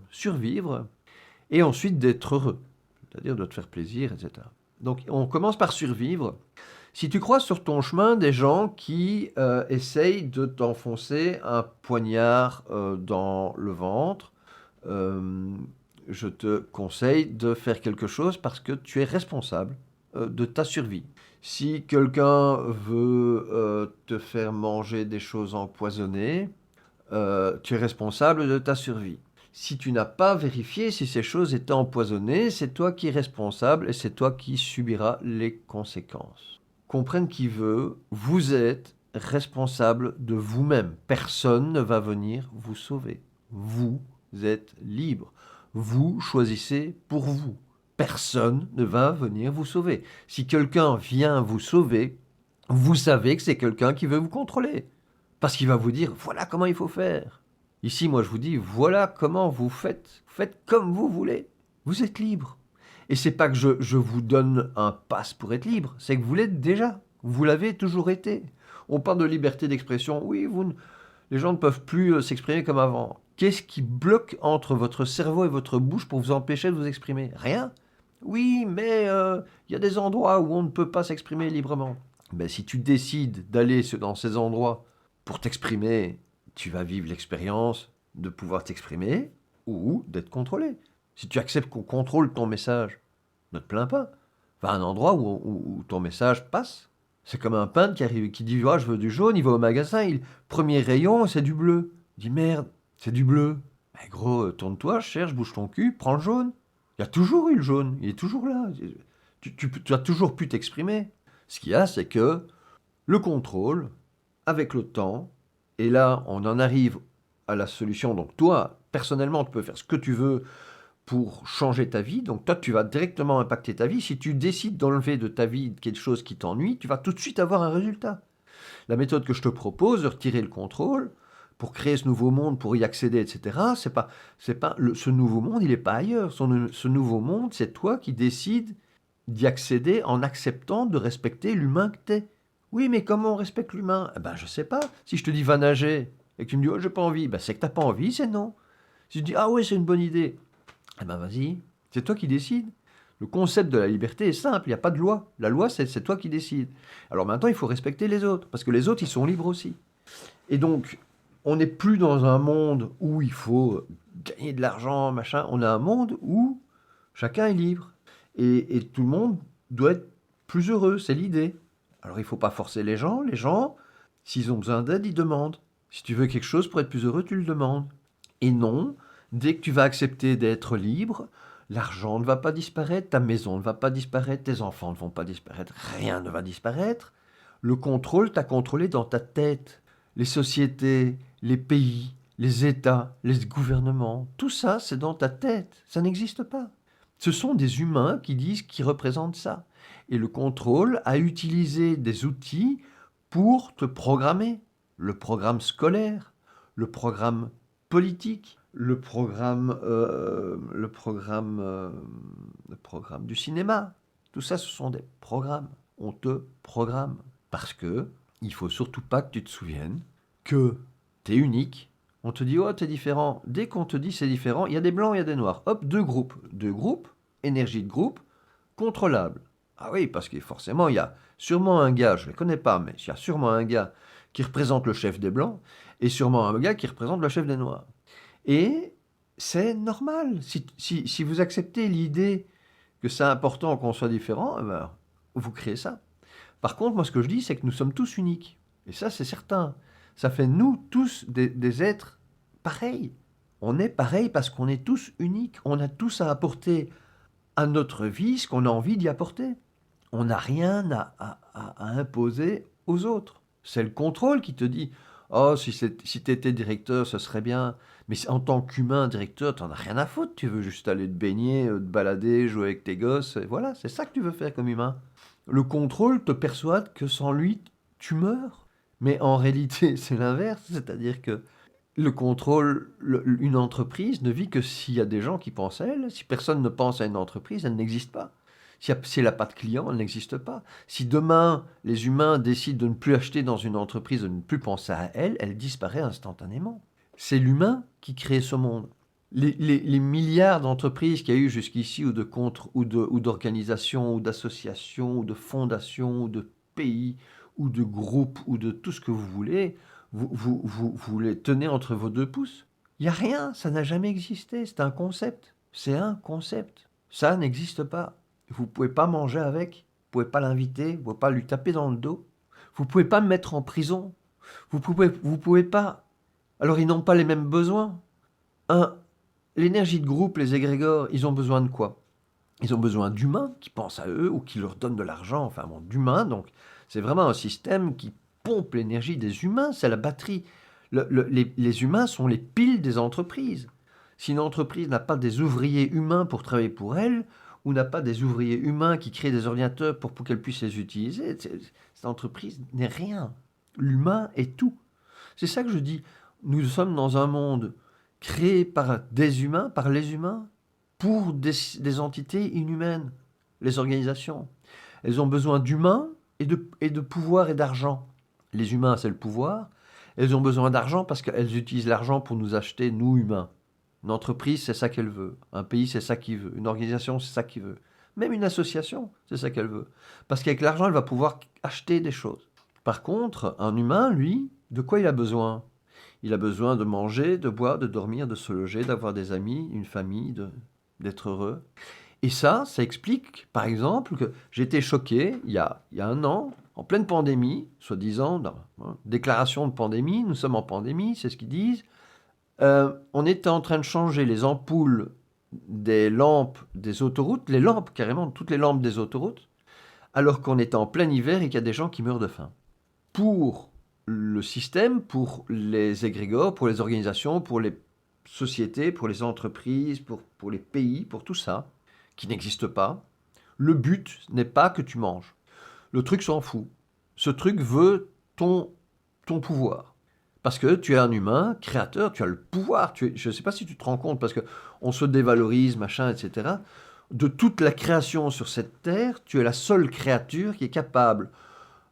A: et ensuite d'être heureux, c'est-à-dire de te faire plaisir, etc. Donc on commence par survivre. Si tu croises sur ton chemin des gens qui essayent de t'enfoncer un poignard dans le ventre, euh, je te conseille de faire quelque chose parce que tu es responsable de ta survie. Si quelqu'un veut te faire manger des choses empoisonnées, tu es responsable de ta survie. Si tu n'as pas vérifié si ces choses étaient empoisonnées, c'est toi qui es responsable et c'est toi qui subiras les conséquences. Comprenne qui veut, vous êtes responsable de vous-même. Personne ne va venir vous sauver. Vous êtes libre. Vous choisissez pour vous. Personne ne va venir vous sauver. Si quelqu'un vient vous sauver, vous savez que c'est quelqu'un qui veut vous contrôler. Parce qu'il va vous dire, voilà comment il faut faire. Ici, moi, je vous dis, voilà comment vous faites. Faites comme vous voulez. Vous êtes libre. Et c'est pas que je vous donne un pass pour être libre, c'est que vous l'êtes déjà. Vous l'avez toujours été. On parle de liberté d'expression. Oui, les gens ne peuvent plus s'exprimer comme avant. Qu'est-ce qui bloque entre votre cerveau et votre bouche pour vous empêcher de vous exprimer? Rien. Oui, mais il y a des endroits où on ne peut pas s'exprimer librement. Ben, si tu décides d'aller dans ces endroits pour t'exprimer, tu vas vivre l'expérience de pouvoir t'exprimer ou d'être contrôlé. Si tu acceptes qu'on contrôle ton message, ne te plains pas. Va à un endroit où ton message passe. C'est comme un peintre qui arrive, qui dit ah, je veux du jaune, il va au magasin, premier rayon, c'est du bleu. Il dit merde, c'est du bleu. Ben, gros, tourne-toi, cherche, bouge ton cul, prends le jaune. Il y a toujours eu le jaune, il est toujours là. Tu as toujours pu t'exprimer. Ce qu'il y a, c'est que le contrôle, avec le temps, et là, on en arrive à la solution. Donc toi, personnellement, tu peux faire ce que tu veux pour changer ta vie. Donc toi, tu vas directement impacter ta vie. Si tu décides d'enlever de ta vie quelque chose qui t'ennuie, tu vas tout de suite avoir un résultat. La méthode que je te propose, de retirer le contrôle, pour créer ce nouveau monde, pour y accéder, etc., ce nouveau monde, il n'est pas ailleurs. Ce nouveau monde, c'est toi qui décides d'y accéder en acceptant de respecter l'humain que t'es. Oui, mais comment on respecte l'humain? Eh ben, je sais pas. Si je te dis va nager et que tu me dis oh, j'ai pas envie, ben, c'est que t'as pas envie, c'est non. Si tu dis ah oui, c'est une bonne idée, eh ben vas-y. C'est toi qui décides. Le concept de la liberté est simple, il n'y a pas de loi. La loi, c'est toi qui décides. Alors maintenant, il faut respecter les autres, parce que les autres, ils sont libres aussi. Et donc, on n'est plus dans un monde où il faut gagner de l'argent, machin. On a un monde où chacun est libre. Et tout le monde doit être plus heureux, c'est l'idée. Alors il ne faut pas forcer les gens. Les gens, s'ils ont besoin d'aide, ils demandent. Si tu veux quelque chose pour être plus heureux, tu le demandes. Et non, dès que tu vas accepter d'être libre, l'argent ne va pas disparaître, ta maison ne va pas disparaître, tes enfants ne vont pas disparaître, rien ne va disparaître. Le contrôle t'a contrôlé dans ta tête. Les sociétés, les pays, les États, les gouvernements, tout ça, c'est dans ta tête. Ça n'existe pas. Ce sont des humains qui disent qu'ils représentent ça. Et le contrôle a utilisé des outils pour te programmer. Le programme scolaire, le programme politique, le programme du cinéma. Tout ça, ce sont des programmes. On te programme. Parce que il faut surtout pas que tu te souviennes que tu es unique. On te dit, oh, t'es différent. Dès qu'on te dit c'est différent, il y a des blancs, il y a des noirs. Hop, deux groupes. Deux groupes, énergie de groupe, contrôlable. Ah oui, parce que forcément, il y a sûrement un gars, je ne le connais pas, mais il y a sûrement un gars qui représente le chef des blancs et sûrement un gars qui représente le chef des noirs. Et c'est normal. Si vous acceptez l'idée que c'est important qu'on soit différent, eh ben, vous créez ça. Par contre, moi, ce que je dis, c'est que nous sommes tous uniques. Et ça, c'est certain. Ça fait de nous tous des êtres pareils. On est pareil parce qu'on est tous uniques. On a tous à apporter à notre vie ce qu'on a envie d'y apporter. On n'a rien à imposer aux autres. C'est le contrôle qui te dit oh, si tu étais directeur, ce serait bien. Mais en tant qu'humain directeur, tu n'en as rien à foutre. Tu veux juste aller te baigner, te balader, jouer avec tes gosses. Et voilà, c'est ça que tu veux faire comme humain. Le contrôle te persuade que sans lui, tu meurs. Mais en réalité, c'est l'inverse. C'est-à-dire que le contrôle, une entreprise ne vit que s'il y a des gens qui pensent à elle. Si personne ne pense à une entreprise, elle n'existe pas. Si elle n'a pas de clients, elle n'existe pas. Si demain, les humains décident de ne plus acheter dans une entreprise, de ne plus penser à elle, elle disparaît instantanément. C'est l'humain qui crée ce monde. Les milliards d'entreprises qu'il y a eu jusqu'ici, ou de contre, ou d'organisations, ou d'associations, ou de fondations, ou de pays, ou de groupes, ou de tout ce que vous voulez, vous les tenez entre vos deux pouces. Il n'y a rien, ça n'a jamais existé, c'est un concept. C'est un concept. Ça n'existe pas. Vous ne pouvez pas manger avec, vous ne pouvez pas l'inviter, vous ne pouvez pas lui taper dans le dos, vous ne pouvez pas me mettre en prison, vous pouvez pas. Alors ils n'ont pas les mêmes besoins. L'énergie de groupe, les égrégores, ils ont besoin de quoi? Ils ont besoin d'humains qui pensent à eux ou qui leur donnent de l'argent, enfin bon, d'humains. Donc c'est vraiment un système qui pompe l'énergie des humains, c'est la batterie. Les humains sont les piles des entreprises. Si une entreprise n'a pas des ouvriers humains pour travailler pour elle, ou n'a pas des ouvriers humains qui créent des ordinateurs pour qu'elle puisse les utiliser, cette entreprise n'est rien. L'humain est tout. C'est ça que je dis. Nous sommes dans un monde créé par des humains, par les humains, pour des entités inhumaines, les organisations. Elles ont besoin d'humains et de pouvoir et d'argent. Les humains, c'est le pouvoir. Elles ont besoin d'argent parce qu'elles utilisent l'argent pour nous acheter, nous, humains. Une entreprise, c'est ça qu'elle veut. Un pays, c'est ça qu'il veut. Une organisation, c'est ça qu'il veut. Même une association, c'est ça qu'elle veut. Parce qu'avec l'argent, elle va pouvoir acheter des choses. Par contre, un humain, lui, de quoi il a besoin? Il a besoin de manger, de boire, de dormir, de se loger, d'avoir des amis, une famille, d'être heureux. Et ça explique, par exemple, que j'étais choqué, il y a un an, en pleine pandémie, soi-disant, déclaration de pandémie, nous sommes en pandémie, c'est ce qu'ils disent. On était en train de changer les ampoules des lampes des autoroutes, les lampes carrément, toutes les lampes des autoroutes, alors qu'on était en plein hiver et qu'il y a des gens qui meurent de faim. Pour le système, pour les égrégores, pour les organisations, pour les sociétés, pour les entreprises, pour les pays, pour tout ça, qui n'existe pas, le but n'est pas que tu manges. Le truc s'en fout. Ce truc veut ton pouvoir. Parce que tu es un humain, créateur, tu as le pouvoir. Je ne sais pas si tu te rends compte, parce qu'on se dévalorise, machin, etc. De toute la création sur cette terre, tu es la seule créature qui est capable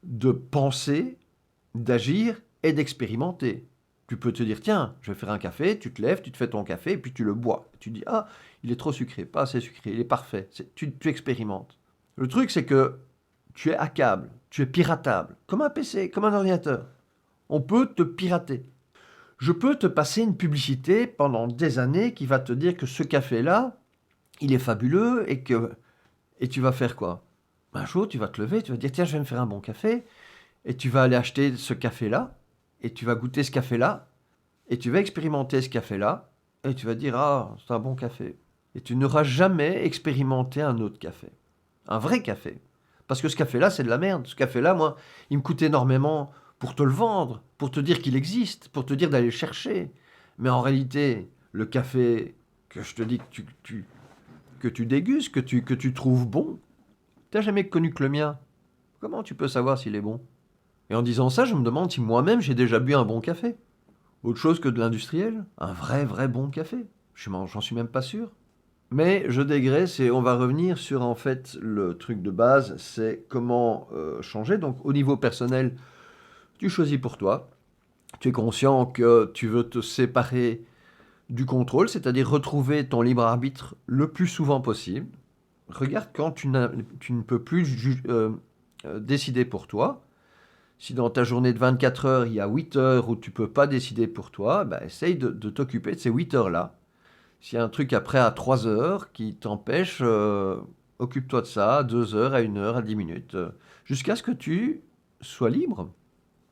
A: de penser, d'agir et d'expérimenter. Tu peux te dire, tiens, je vais faire un café, tu te lèves, tu te fais ton café, et puis tu le bois. Tu dis, ah, il est trop sucré, pas assez sucré, il est parfait. Tu expérimentes. Le truc, c'est que tu es hackable, tu es piratable, comme un PC, comme un ordinateur. On peut te pirater. Je peux te passer une publicité pendant des années qui va te dire que ce café-là, il est fabuleux et tu vas faire quoi? Un jour, tu vas te lever, tu vas dire, tiens, je vais me faire un bon café, et tu vas aller acheter ce café-là, et tu vas goûter ce café-là, et tu vas expérimenter ce café-là, et tu vas dire, ah, c'est un bon café. Et tu n'auras jamais expérimenté un autre café. Un vrai café. Parce que ce café-là, c'est de la merde. Ce café-là, moi, il me coûte énormément pour te le vendre, pour te dire qu'il existe, pour te dire d'aller le chercher. Mais en réalité, le café que je te dis que tu dégustes, que tu trouves bon, tu n'as jamais connu que le mien. Comment tu peux savoir s'il est bon? Et en disant ça, je me demande si moi-même j'ai déjà bu un bon café. Autre chose que de l'industriel. Un vrai bon café. J'en suis même pas sûr. Mais je dégraisse et on va revenir sur en fait le truc de base, c'est comment changer. Donc au niveau personnel, tu choisis pour toi. Tu es conscient que tu veux te séparer du contrôle, c'est-à-dire retrouver ton libre arbitre le plus souvent possible. Regarde quand tu ne peux plus décider pour toi. Si dans ta journée de 24 heures, il y a 8 heures où tu ne peux pas décider pour toi, bah, essaye de t'occuper de ces 8 heures-là. S'il y a un truc après à 3 heures qui t'empêche, occupe-toi de ça, à 2 heures, à 1 heure, à 10 minutes, jusqu'à ce que tu sois libre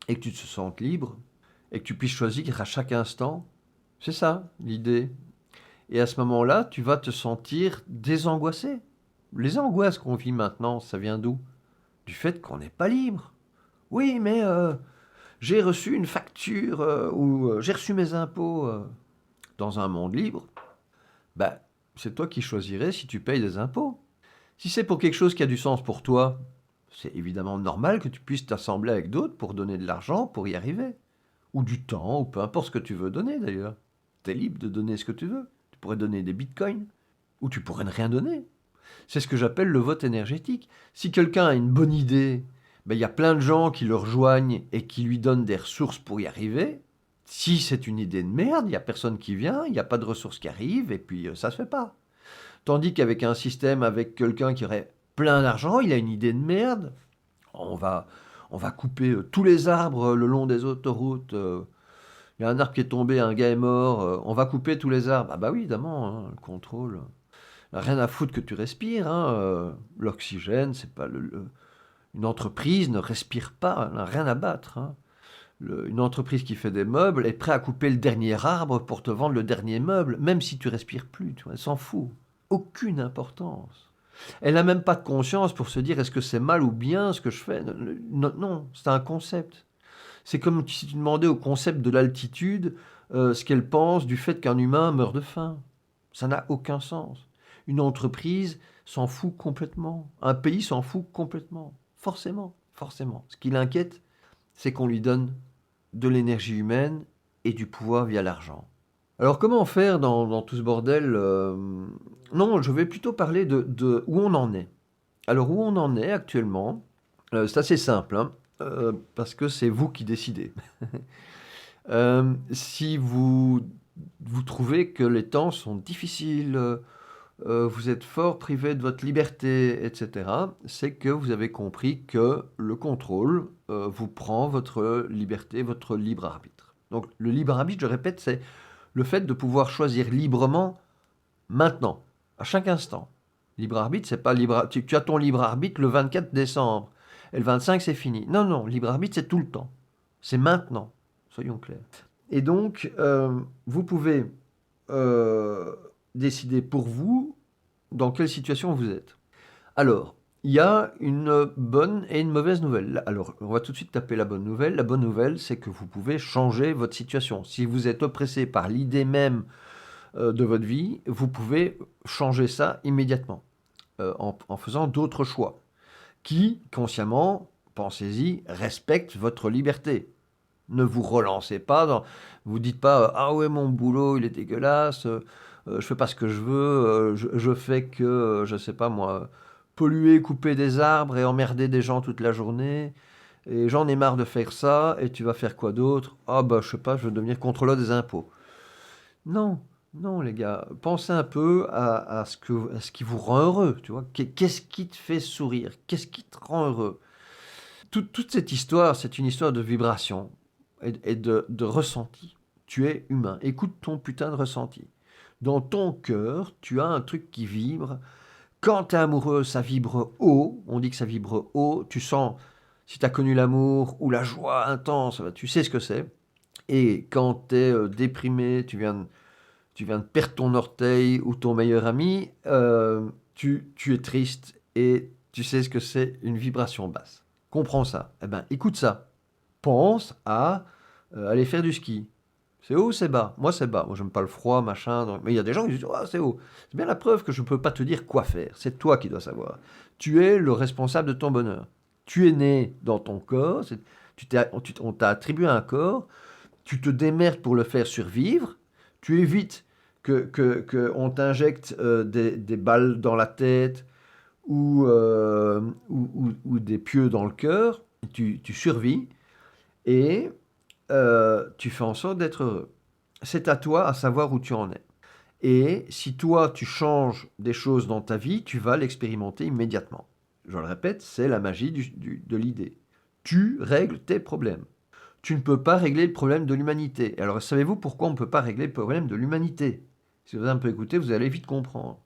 A: et que tu te sentes libre et que tu puisses choisir à chaque instant. C'est ça l'idée. Et à ce moment-là, tu vas te sentir désangoissé. Les angoisses qu'on vit maintenant, ça vient d'où? Du fait qu'on n'est pas libre. Oui, mais j'ai reçu une facture ou j'ai reçu mes impôts dans un monde libre. Ben, c'est toi qui choisirais si tu payes des impôts. Si c'est pour quelque chose qui a du sens pour toi, c'est évidemment normal que tu puisses t'assembler avec d'autres pour donner de l'argent pour y arriver. Ou du temps, ou peu importe ce que tu veux donner d'ailleurs. Tu es libre de donner ce que tu veux. Tu pourrais donner des bitcoins, ou tu pourrais ne rien donner. C'est ce que j'appelle le vote énergétique. Si quelqu'un a une bonne idée, ben, il y a plein de gens qui le rejoignent et qui lui donnent des ressources pour y arriver. Si c'est une idée de merde, il n'y a personne qui vient, il n'y a pas de ressources qui arrivent, et puis ça se fait pas. Tandis qu'avec un système, avec quelqu'un qui aurait plein d'argent, il a une idée de merde, on va, on va couper tous les arbres le long des autoroutes. Il y a un arbre qui est tombé, un gars est mort, on va couper tous les arbres. Ah bah oui, évidemment, hein, le contrôle. Rien à foutre que tu respires, hein, l'oxygène, c'est pas une entreprise ne respire pas, elle n'a rien à battre, hein. Une entreprise qui fait des meubles est prête à couper le dernier arbre pour te vendre le dernier meuble, même si tu respires plus, tu vois, elle s'en fout. Aucune importance. Elle n'a même pas de conscience pour se dire est-ce que c'est mal ou bien ce que je fais. Non, non, c'est un concept. C'est comme si tu demandais au concept de l'altitude ce qu'elle pense du fait qu'un humain meurt de faim. Ça n'a aucun sens. Une entreprise s'en fout complètement. Un pays s'en fout complètement. Forcément, forcément. Ce qui l'inquiète, c'est qu'on lui donne de l'énergie humaine et du pouvoir via l'argent. Alors comment faire dans tout ce bordel Non, je vais plutôt parler de où on en est. Alors où on en est actuellement, c'est assez simple, hein, parce que c'est vous qui décidez. Si vous trouvez que les temps sont difficiles, vous êtes fort privé de votre liberté, etc., c'est que vous avez compris que le contrôle vous prend votre liberté, votre libre arbitre. Donc le libre arbitre, je répète, c'est le fait de pouvoir choisir librement maintenant, à chaque instant. Libre arbitre, c'est pas libre. Tu as ton libre arbitre le 24 décembre. Et le 25, c'est fini. Non, non, libre arbitre, c'est tout le temps. C'est maintenant. Soyons clairs. Et donc, vous pouvez décider pour vous dans quelle situation vous êtes. Alors, il y a une bonne et une mauvaise nouvelle. Alors, on va tout de suite taper la bonne nouvelle. La bonne nouvelle, c'est que vous pouvez changer votre situation. Si vous êtes oppressé par l'idée même de votre vie, vous pouvez changer ça immédiatement en faisant d'autres choix qui, consciemment, pensez-y, respectent votre liberté. Ne vous relancez pas, vous dites pas ah ouais mon boulot il est dégueulasse, je fais pas ce que je veux, je fais que je sais pas moi polluer, couper des arbres et emmerder des gens toute la journée et j'en ai marre de faire ça et tu vas faire quoi d'autre? Ah bah je sais pas, je veux devenir contrôleur des impôts. Non, non les gars, pensez un peu à ce qui vous rend heureux, tu vois. Qu'est-ce qui te fait sourire? Qu'est-ce qui te rend heureux? Toute cette histoire, c'est une histoire de vibration et de ressenti. Tu es humain. Écoute ton putain de ressenti. Dans ton cœur, tu as un truc qui vibre. Quand tu es amoureux, ça vibre haut. On dit que ça vibre haut. Tu sens, si tu as connu l'amour ou la joie intense, tu sais ce que c'est. Et quand tu es déprimé, tu viens de perdre ton orteil ou ton meilleur ami, tu es triste et tu sais ce que c'est une vibration basse. Comprends ça. Eh ben, écoute ça. Pense à aller faire du ski. C'est haut ou c'est bas? Moi, c'est bas. Moi, j'aime pas le froid, machin. Mais il y a des gens qui disent, ah, c'est haut. C'est bien la preuve que je ne peux pas te dire quoi faire. C'est toi qui dois savoir. Tu es le responsable de ton bonheur. Tu es né dans ton corps. On t'a attribué un corps. Tu te démerdes pour le faire survivre. Tu évites que on t'injecte des balles dans la tête ou des pieux dans le cœur. Tu survis et tu fais en sorte d'être heureux. C'est à toi à savoir où tu en es. Et si toi, tu changes des choses dans ta vie, tu vas l'expérimenter immédiatement. Je le répète, c'est la magie de l'idée. Tu règles tes problèmes. Tu ne peux pas régler le problème de l'humanité. Alors, savez-vous pourquoi on ne peut pas régler le problème de l'humanité? Si vous avez un peu écouté, vous allez vite comprendre.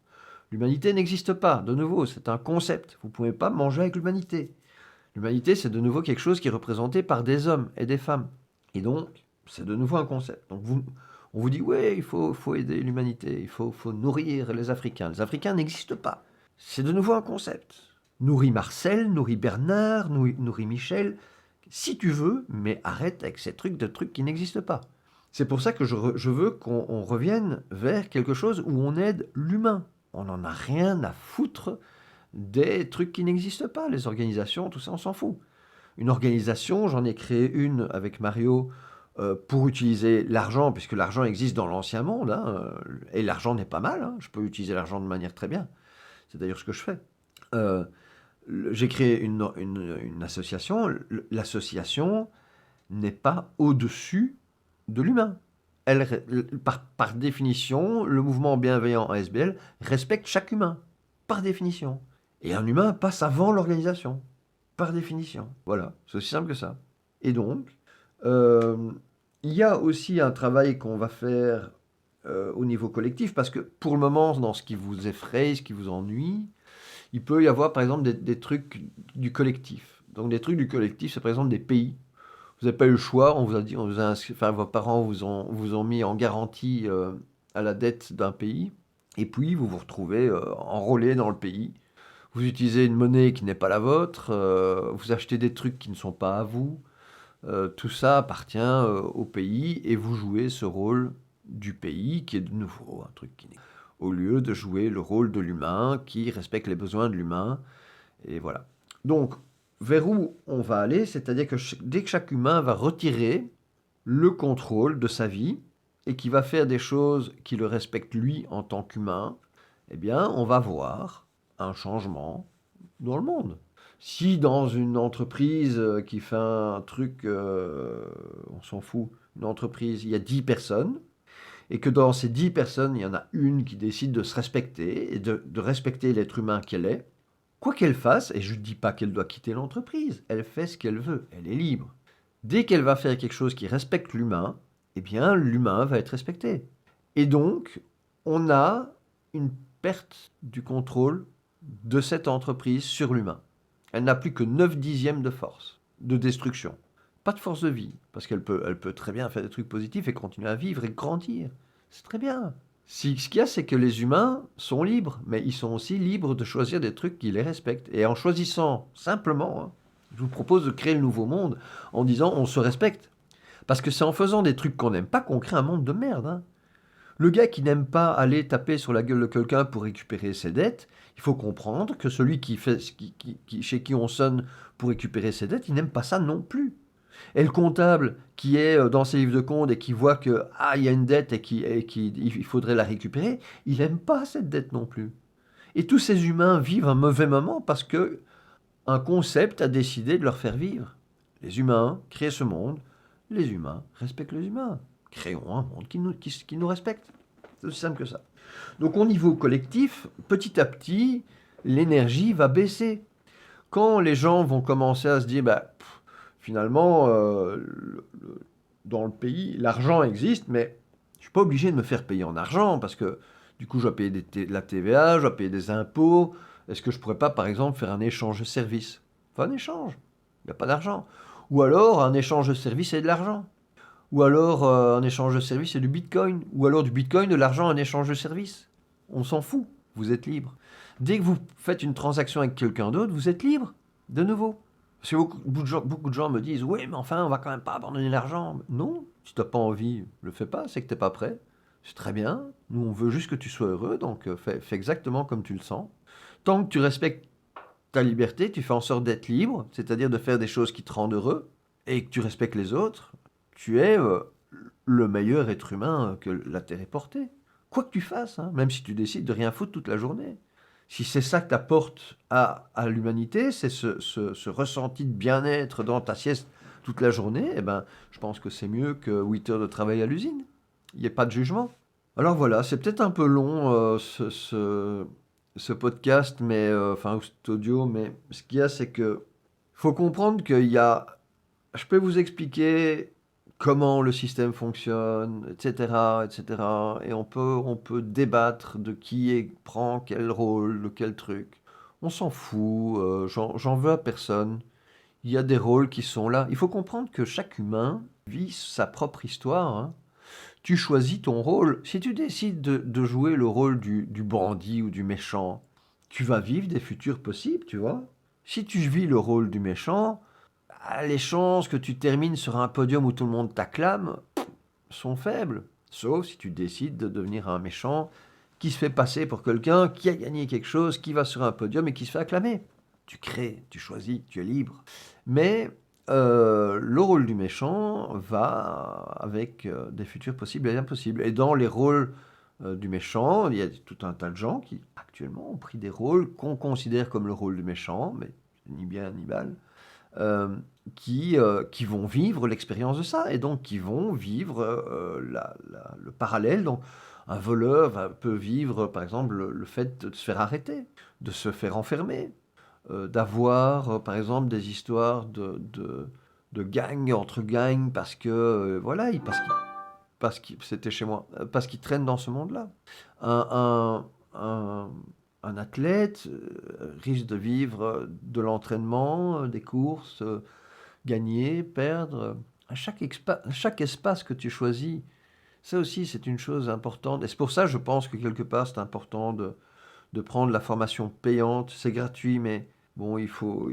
A: L'humanité n'existe pas. De nouveau, c'est un concept. Vous ne pouvez pas manger avec l'humanité. L'humanité, c'est de nouveau quelque chose qui est représenté par des hommes et des femmes. Et donc, c'est de nouveau un concept. Donc, on vous dit, oui, il faut aider l'humanité, il faut nourrir les Africains. Les Africains n'existent pas. C'est de nouveau un concept. Nourris Marcel, nourris Bernard, nourris Michel, si tu veux, mais arrête avec ces trucs qui n'existent pas. C'est pour ça que je veux qu'on revienne vers quelque chose où on aide l'humain. On n'en a rien à foutre des trucs qui n'existent pas. Les organisations, tout ça, on s'en fout. Une organisation, j'en ai créé une avec Mario pour utiliser l'argent, puisque l'argent existe dans l'ancien monde, hein, et l'argent n'est pas mal, hein, je peux utiliser l'argent de manière très bien. C'est d'ailleurs ce que je fais. Euh, j'ai créé une association. L'association n'est pas au-dessus de l'humain. Par définition, le mouvement bienveillant ASBL respecte chaque humain, par définition. Et un humain passe avant l'organisation, par définition. Voilà, c'est aussi simple que ça. Et donc, euh, il y a aussi un travail qu'on va faire au niveau collectif, parce que pour le moment, dans ce qui vous effraie, ce qui vous ennuie, il peut y avoir par exemple des trucs du collectif. Donc des trucs du collectif, c'est par exemple des pays. Vous n'avez pas eu le choix, on vous a dit, enfin, vos parents vous ont mis en garantie à la dette d'un pays, et puis vous vous retrouvez enrôlé dans le pays. Vous utilisez une monnaie qui n'est pas la vôtre, vous achetez des trucs qui ne sont pas à vous. Tout ça appartient au pays et vous jouez ce rôle du pays qui est de nouveau un truc qui n'est au lieu de jouer le rôle de l'humain qui respecte les besoins de l'humain. Et voilà. Donc, vers où on va aller, c'est-à-dire que dès que chaque humain va retirer le contrôle de sa vie et qui va faire des choses qui le respectent lui en tant qu'humain, eh bien, on va voir un changement dans le monde. Si dans une entreprise qui fait un truc, on s'en fout, une entreprise, il y a 10 personnes, et que dans ces 10 personnes, il y en a une qui décide de se respecter et de respecter l'être humain qu'elle est, quoi qu'elle fasse, et je ne dis pas qu'elle doit quitter l'entreprise, elle fait ce qu'elle veut, elle est libre. Dès qu'elle va faire quelque chose qui respecte l'humain, eh bien l'humain va être respecté. Et donc, on a une perte du contrôle de cette entreprise sur l'humain. Elle n'a plus que 9 dixièmes de force, de destruction. Pas de force de vie, parce elle peut très bien faire des trucs positifs et continuer à vivre et grandir. C'est très bien. Ce qu'il y a, c'est que les humains sont libres, mais ils sont aussi libres de choisir des trucs qui les respectent. Et en choisissant simplement, hein, je vous propose de créer le nouveau monde en disant on se respecte. Parce que c'est en faisant des trucs qu'on n'aime pas qu'on crée un monde de merde. Hein. Le gars qui n'aime pas aller taper sur la gueule de quelqu'un pour récupérer ses dettes, il faut comprendre que celui chez qui on sonne pour récupérer ses dettes, il n'aime pas ça non plus. Et le comptable qui est dans ses livres de compte et qui voit que il y a une dette il faudrait la récupérer, il n'aime pas cette dette non plus. Et tous ces humains vivent un mauvais moment parce que un concept a décidé de leur faire vivre. Les humains créent ce monde, les humains respectent les humains. Créons un monde qui nous respecte. C'est aussi simple que ça. Donc au niveau collectif, petit à petit, l'énergie va baisser. Quand les gens vont commencer à se dire, finalement, dans le pays, l'argent existe, mais je ne suis pas obligé de me faire payer en argent, parce que du coup, je dois payer de la TVA, je dois payer des impôts. Est-ce que je ne pourrais pas, par exemple, faire un échange de services? Enfin, un échange, il n'y a pas d'argent. Ou alors, un échange de services et de l'argent. Ou alors, un échange de services et du bitcoin. Ou alors du bitcoin, de l'argent, un échange de services. On s'en fout, vous êtes libre. Dès que vous faites une transaction avec quelqu'un d'autre, vous êtes libre, de nouveau. Parce que beaucoup de gens me disent, oui, mais enfin, on va quand même pas abandonner l'argent. Non, si tu n'as pas envie, le fais pas, c'est que tu n'es pas prêt. C'est très bien. Nous, on veut juste que tu sois heureux, donc fais exactement comme tu le sens. Tant que tu respectes ta liberté, tu fais en sorte d'être libre, c'est-à-dire de faire des choses qui te rendent heureux, et que tu respectes les autres, tu es le meilleur être humain que la Terre ait porté. Quoi que tu fasses, hein, même si tu décides de rien foutre toute la journée. Si c'est ça que tu apportes à l'humanité, c'est ce ressenti de bien-être dans ta sieste toute la journée, eh ben, je pense que c'est mieux que 8 heures de travail à l'usine. Il n'y a pas de jugement. Alors voilà, c'est peut-être un peu long ce podcast, mais enfin cet audio, mais ce qu'il y a, c'est que faut comprendre qu'il y a. Je peux vous expliquer comment le système fonctionne, etc., etc. Et on peut débattre de prend quel rôle, de quel truc. On s'en fout, j'en veux à personne. Il y a des rôles qui sont là. Il faut comprendre que chaque humain vit sa propre histoire. Hein. Tu choisis ton rôle. Si tu décides de jouer le rôle du bandit ou du méchant, tu vas vivre des futurs possibles, tu vois. Si tu vis le rôle du méchant, les chances que tu termines sur un podium où tout le monde t'acclame sont faibles. Sauf si tu décides de devenir un méchant qui se fait passer pour quelqu'un qui a gagné quelque chose, qui va sur un podium et qui se fait acclamer. Tu crées, tu choisis, tu es libre. Mais le rôle du méchant va avec des futurs possibles et impossibles. Et dans les rôles du méchant. Il y a tout un tas de gens qui, actuellement, ont pris des rôles qu'on considère comme le rôle du méchant, mais ni bien ni mal, euh, qui vont vivre l'expérience de ça, et donc qui vont vivre le parallèle. Donc, un voleur peut vivre, par exemple, le fait de se faire arrêter, de se faire enfermer, d'avoir, par exemple, des histoires de gangs entre gangs parce que, voilà, c'était chez moi, parce qu'ils traînent dans ce monde-là. Un, un, un, un athlète risque de vivre de l'entraînement, des courses, gagner, perdre. À chaque espace que tu choisis, ça aussi, c'est une chose importante. Et c'est pour ça, je pense que quelque part, c'est important de prendre la formation payante. C'est gratuit, mais bon, il faut.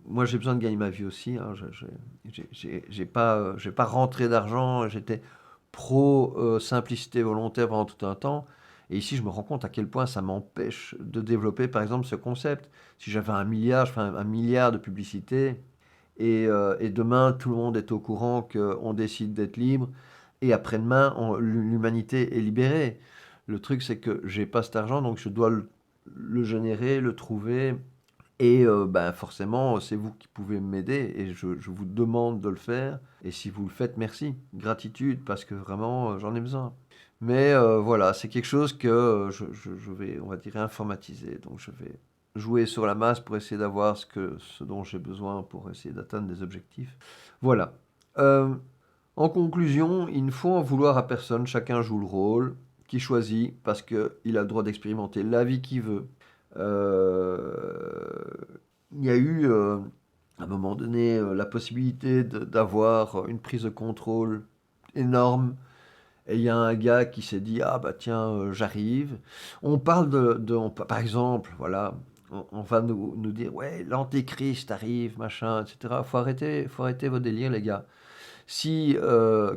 A: Moi, j'ai besoin de gagner ma vie aussi, hein. J'ai pas rentré d'argent. J'étais pro simplicité volontaire pendant tout un temps. Et ici, je me rends compte à quel point ça m'empêche de développer, par exemple, ce concept. Si j'avais un milliard, je ferais un milliard de publicités. Et demain, tout le monde est au courant qu'on décide d'être libre. Et après-demain, l'humanité est libérée. Le truc, c'est que j'ai pas cet argent, donc je dois le générer, le trouver. Et ben forcément, c'est vous qui pouvez m'aider et je vous demande de le faire. Et si vous le faites, merci. Gratitude, parce que vraiment, j'en ai besoin. Mais voilà, c'est quelque chose que je vais, on va dire, informatiser. Donc je vais jouer sur la masse pour essayer d'avoir ce dont j'ai besoin pour essayer d'atteindre des objectifs. Voilà. Euh, En conclusion, il ne faut en vouloir à personne. Chacun joue le rôle qu'il choisit parce qu'il a le droit d'expérimenter la vie qu'il veut. Euh, il y a eu à un moment donné la possibilité d'avoir une prise de contrôle énorme. Et il y a un gars qui s'est dit, ah bah tiens, j'arrive. On parle par exemple, voilà, on va nous dire, ouais, l'antéchrist arrive, machin, etc. Faut arrêter vos délires, les gars. Si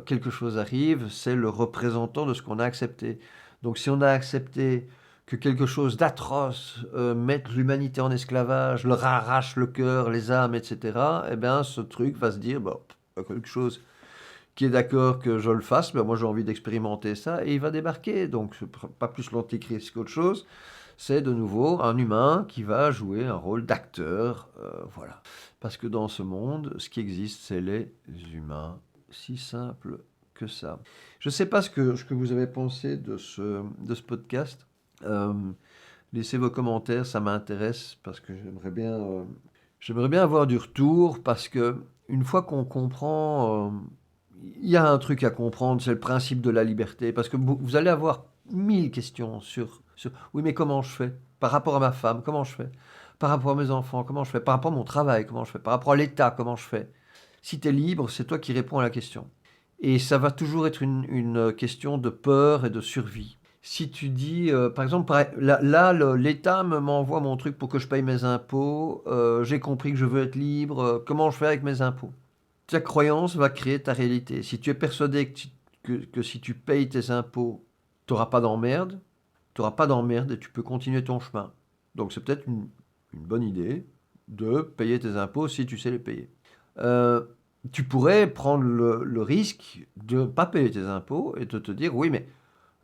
A: quelque chose arrive, c'est le représentant de ce qu'on a accepté. Donc si on a accepté que quelque chose d'atroce mette l'humanité en esclavage, leur arrache le cœur, les âmes, etc., eh bien ce truc va se dire, bon, quelque chose qui est d'accord que je le fasse, ben moi j'ai envie d'expérimenter ça, et il va débarquer. Donc c'est pas plus l'antéchrist qu'autre chose, c'est de nouveau un humain qui va jouer un rôle d'acteur, voilà. Parce que dans ce monde, ce qui existe, c'est les humains. Si simple que ça. Je ne sais pas ce que vous avez pensé de ce podcast. Euh, Laissez vos commentaires, ça m'intéresse parce que j'aimerais bien avoir du retour parce que une fois qu'on comprend, il y a un truc à comprendre, c'est le principe de la liberté. Parce que vous allez avoir 1000 questions sur oui, mais comment je fais? Par rapport à ma femme, comment je fais? Par rapport à mes enfants, comment je fais? Par rapport à mon travail, comment je fais? Par rapport à l'État, comment je fais? Si tu es libre, c'est toi qui réponds à la question. Et ça va toujours être une question de peur et de survie. Si tu dis, par exemple, l'État m'envoie mon truc pour que je paye mes impôts, j'ai compris que je veux être libre, comment je fais avec mes impôts? Ta croyance va créer ta réalité. Si tu es persuadé que si tu payes tes impôts, tu n'auras pas d'emmerde, tu n'auras pas d'emmerde et tu peux continuer ton chemin. Donc c'est peut-être une bonne idée de payer tes impôts si tu sais les payer. Euh, Tu pourrais prendre le risque de ne pas payer tes impôts et de te dire, oui, mais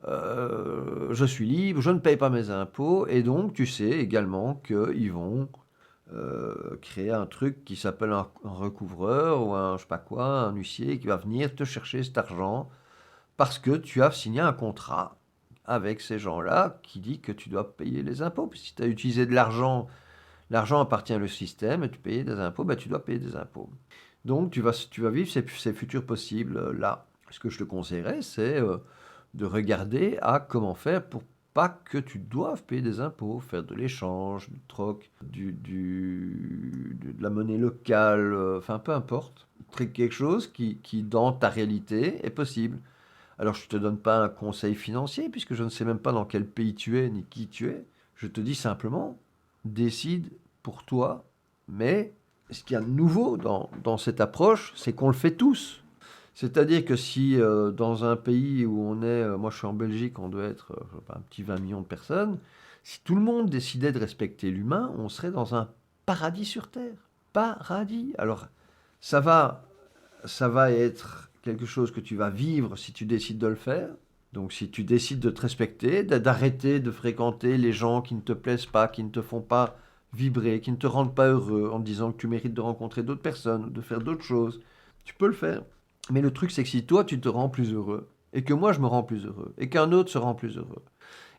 A: je suis libre, je ne paye pas mes impôts, et donc tu sais également qu'ils vont créer un truc qui s'appelle un recouvreur ou un je sais pas quoi, un huissier qui va venir te chercher cet argent parce que tu as signé un contrat avec ces gens-là qui dit que tu dois payer les impôts. Puis si tu as utilisé de l'argent, l'argent appartient au système et tu payes des impôts, ben tu dois payer des impôts. Donc tu vas vivre ces futurs possibles là. Ce que je te conseillerais, c'est de regarder à comment faire pour pas que tu doives payer des impôts, faire de l'échange, du troc, de la monnaie locale, enfin peu importe. Quelque chose qui, dans ta réalité, est possible. Alors je ne te donne pas un conseil financier, puisque je ne sais même pas dans quel pays tu es, ni qui tu es. Je te dis simplement, décide pour toi, mais ce qu'il y a de nouveau dans cette approche, c'est qu'on le fait tous. C'est-à-dire que si dans un pays où on est, moi je suis en Belgique, on doit être je sais pas, un petit 20 millions de personnes, si tout le monde décidait de respecter l'humain, on serait dans un paradis sur Terre. Paradis. Alors ça va être quelque chose que tu vas vivre si tu décides de le faire. Donc si tu décides de te respecter, d'arrêter de fréquenter les gens qui ne te plaisent pas, qui ne te font pas vibrer, qui ne te rendent pas heureux, en te disant que tu mérites de rencontrer d'autres personnes, ou de faire d'autres choses, tu peux le faire. Mais le truc, c'est que si toi, tu te rends plus heureux, et que moi, je me rends plus heureux, et qu'un autre se rend plus heureux,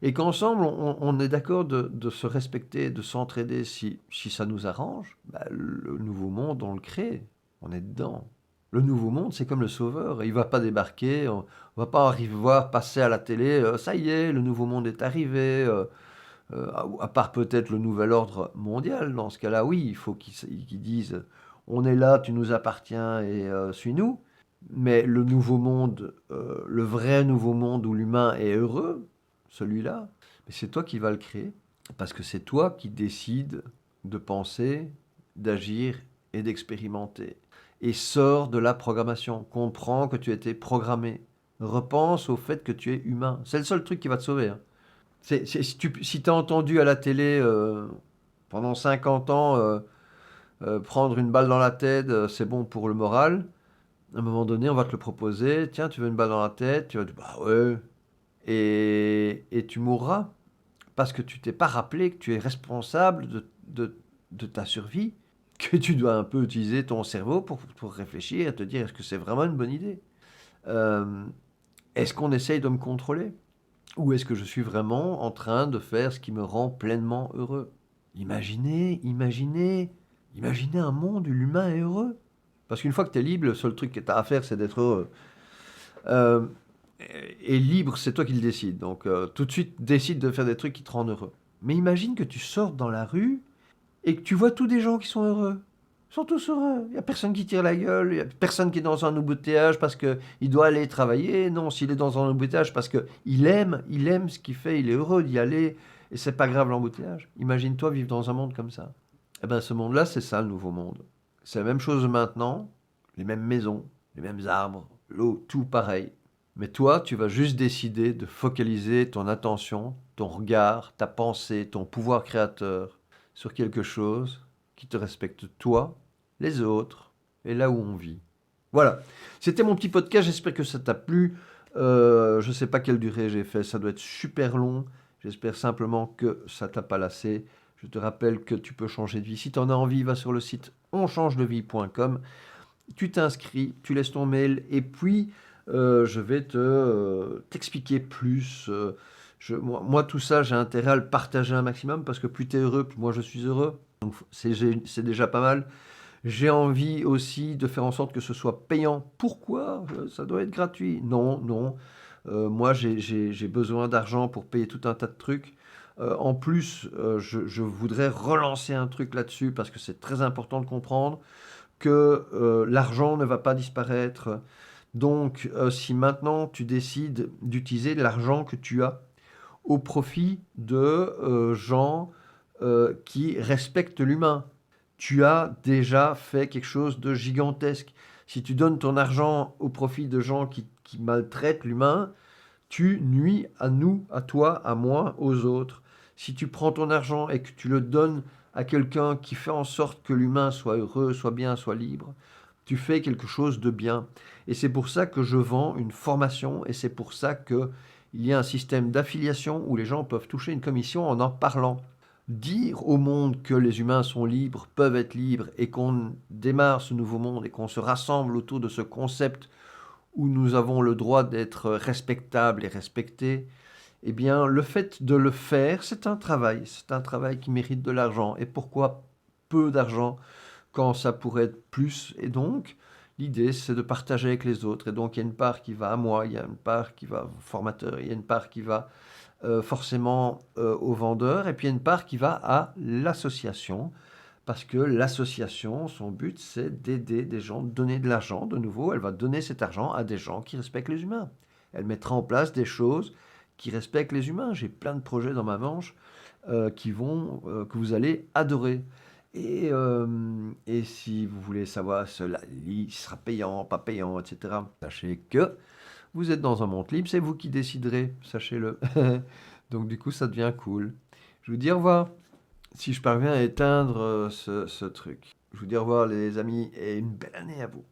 A: et qu'ensemble, on est d'accord de se respecter, de s'entraider si ça nous arrange, bah, le nouveau monde, on le crée, on est dedans. Le nouveau monde, c'est comme le sauveur, il va pas débarquer, on va pas arriver voir passer à la télé, ça y est, le nouveau monde est arrivé, à part peut-être le nouvel ordre mondial, dans ce cas-là, oui, il faut qu'ils disent, on est là, tu nous appartiens et suis-nous. Mais le nouveau monde, le vrai nouveau monde où l'humain est heureux, celui-là, mais c'est toi qui vas le créer. Parce que c'est toi qui décides de penser, d'agir et d'expérimenter. Et sors de la programmation. Comprends que tu as été programmé. Repense au fait que tu es humain. C'est le seul truc qui va te sauver, hein. Si tu as entendu à la télé pendant 50 ans prendre une balle dans la tête, c'est bon pour le moral. À un moment donné, on va te le proposer. Tiens, tu veux une balle dans la tête? Tu vas dire, bah ouais. Et tu mourras parce que tu t'es pas rappelé que tu es responsable de ta survie, que tu dois un peu utiliser ton cerveau pour réfléchir et te dire, est-ce que c'est vraiment une bonne idée? Euh, Est-ce qu'on essaye de me contrôler? Ou est-ce que je suis vraiment en train de faire ce qui me rend pleinement heureux? Imaginez un monde où l'humain est heureux. Parce qu'une fois que tu es libre, le seul truc que tu as à faire, c'est d'être heureux. Euh, et libre, c'est toi qui le décides. Donc tout de suite, décide de faire des trucs qui te rendent heureux. Mais imagine que tu sortes dans la rue et que tu vois tous des gens qui sont heureux. Ils sont tous heureux. Il n'y a personne qui tire la gueule, il n'y a personne qui est dans un embouteillage parce qu'il doit aller travailler. Non, s'il est dans un embouteillage parce qu'il aime ce qu'il fait, il est heureux d'y aller et c'est pas grave l'embouteillage. Imagine-toi vivre dans un monde comme ça. Eh bien, ce monde-là, c'est ça le nouveau monde. C'est la même chose maintenant, les mêmes maisons, les mêmes arbres, l'eau, tout pareil. Mais toi, tu vas juste décider de focaliser ton attention, ton regard, ta pensée, ton pouvoir créateur sur quelque chose qui te respecte toi, les autres et là où on vit. Voilà, c'était mon petit podcast, j'espère que ça t'a plu. Je ne sais pas quelle durée j'ai fait, ça doit être super long. J'espère simplement que ça t'a pas lassé. Je te rappelle que tu peux changer de vie. Si tu en as envie, va sur le site onchange-de-vie.com. Tu t'inscris, tu laisses ton mail et puis je vais t'expliquer plus. Moi, tout ça, j'ai intérêt à le partager un maximum parce que plus tu es heureux, plus moi je suis heureux. Donc c'est déjà pas mal. J'ai envie aussi de faire en sorte que ce soit payant. Pourquoi? Ça doit être gratuit. Non, non. Moi, j'ai besoin d'argent pour payer tout un tas de trucs. En plus, je voudrais relancer un truc là-dessus parce que c'est très important de comprendre que l'argent ne va pas disparaître. Donc, si maintenant tu décides d'utiliser l'argent que tu as au profit de gens qui respectent l'humain, tu as déjà fait quelque chose de gigantesque. Si tu donnes ton argent au profit de gens qui maltraitent l'humain, tu nuis à nous, à toi, à moi, aux autres. Si tu prends ton argent et que tu le donnes à quelqu'un qui fait en sorte que l'humain soit heureux, soit bien, soit libre, tu fais quelque chose de bien. Et c'est pour ça que je vends une formation et c'est pour ça qu'il y a un système d'affiliation où les gens peuvent toucher une commission en parlant. Dire au monde que les humains sont libres, peuvent être libres et qu'on démarre ce nouveau monde et qu'on se rassemble autour de ce concept où nous avons le droit d'être respectables et respectés, eh bien, le fait de le faire, c'est un travail. C'est un travail qui mérite de l'argent. Et pourquoi peu d'argent quand ça pourrait être plus? Et donc, l'idée, c'est de partager avec les autres. Et donc, il y a une part qui va à moi, il y a une part qui va au formateur, il y a une part qui va forcément au vendeur, et puis il y a une part qui va à l'association. Parce que l'association, son but, c'est d'aider des gens, de donner de l'argent. De nouveau, elle va donner cet argent à des gens qui respectent les humains. Elle mettra en place des choses qui respectent les humains. J'ai plein de projets dans ma manche que vous allez adorer. Et si vous voulez savoir cela, il sera payant, pas payant, etc., sachez que vous êtes dans un monde libre, c'est vous qui déciderez, sachez-le. Donc du coup, ça devient cool. Je vous dis au revoir. Si je parviens à éteindre ce truc. Je vous dis au revoir les amis et une belle année à vous.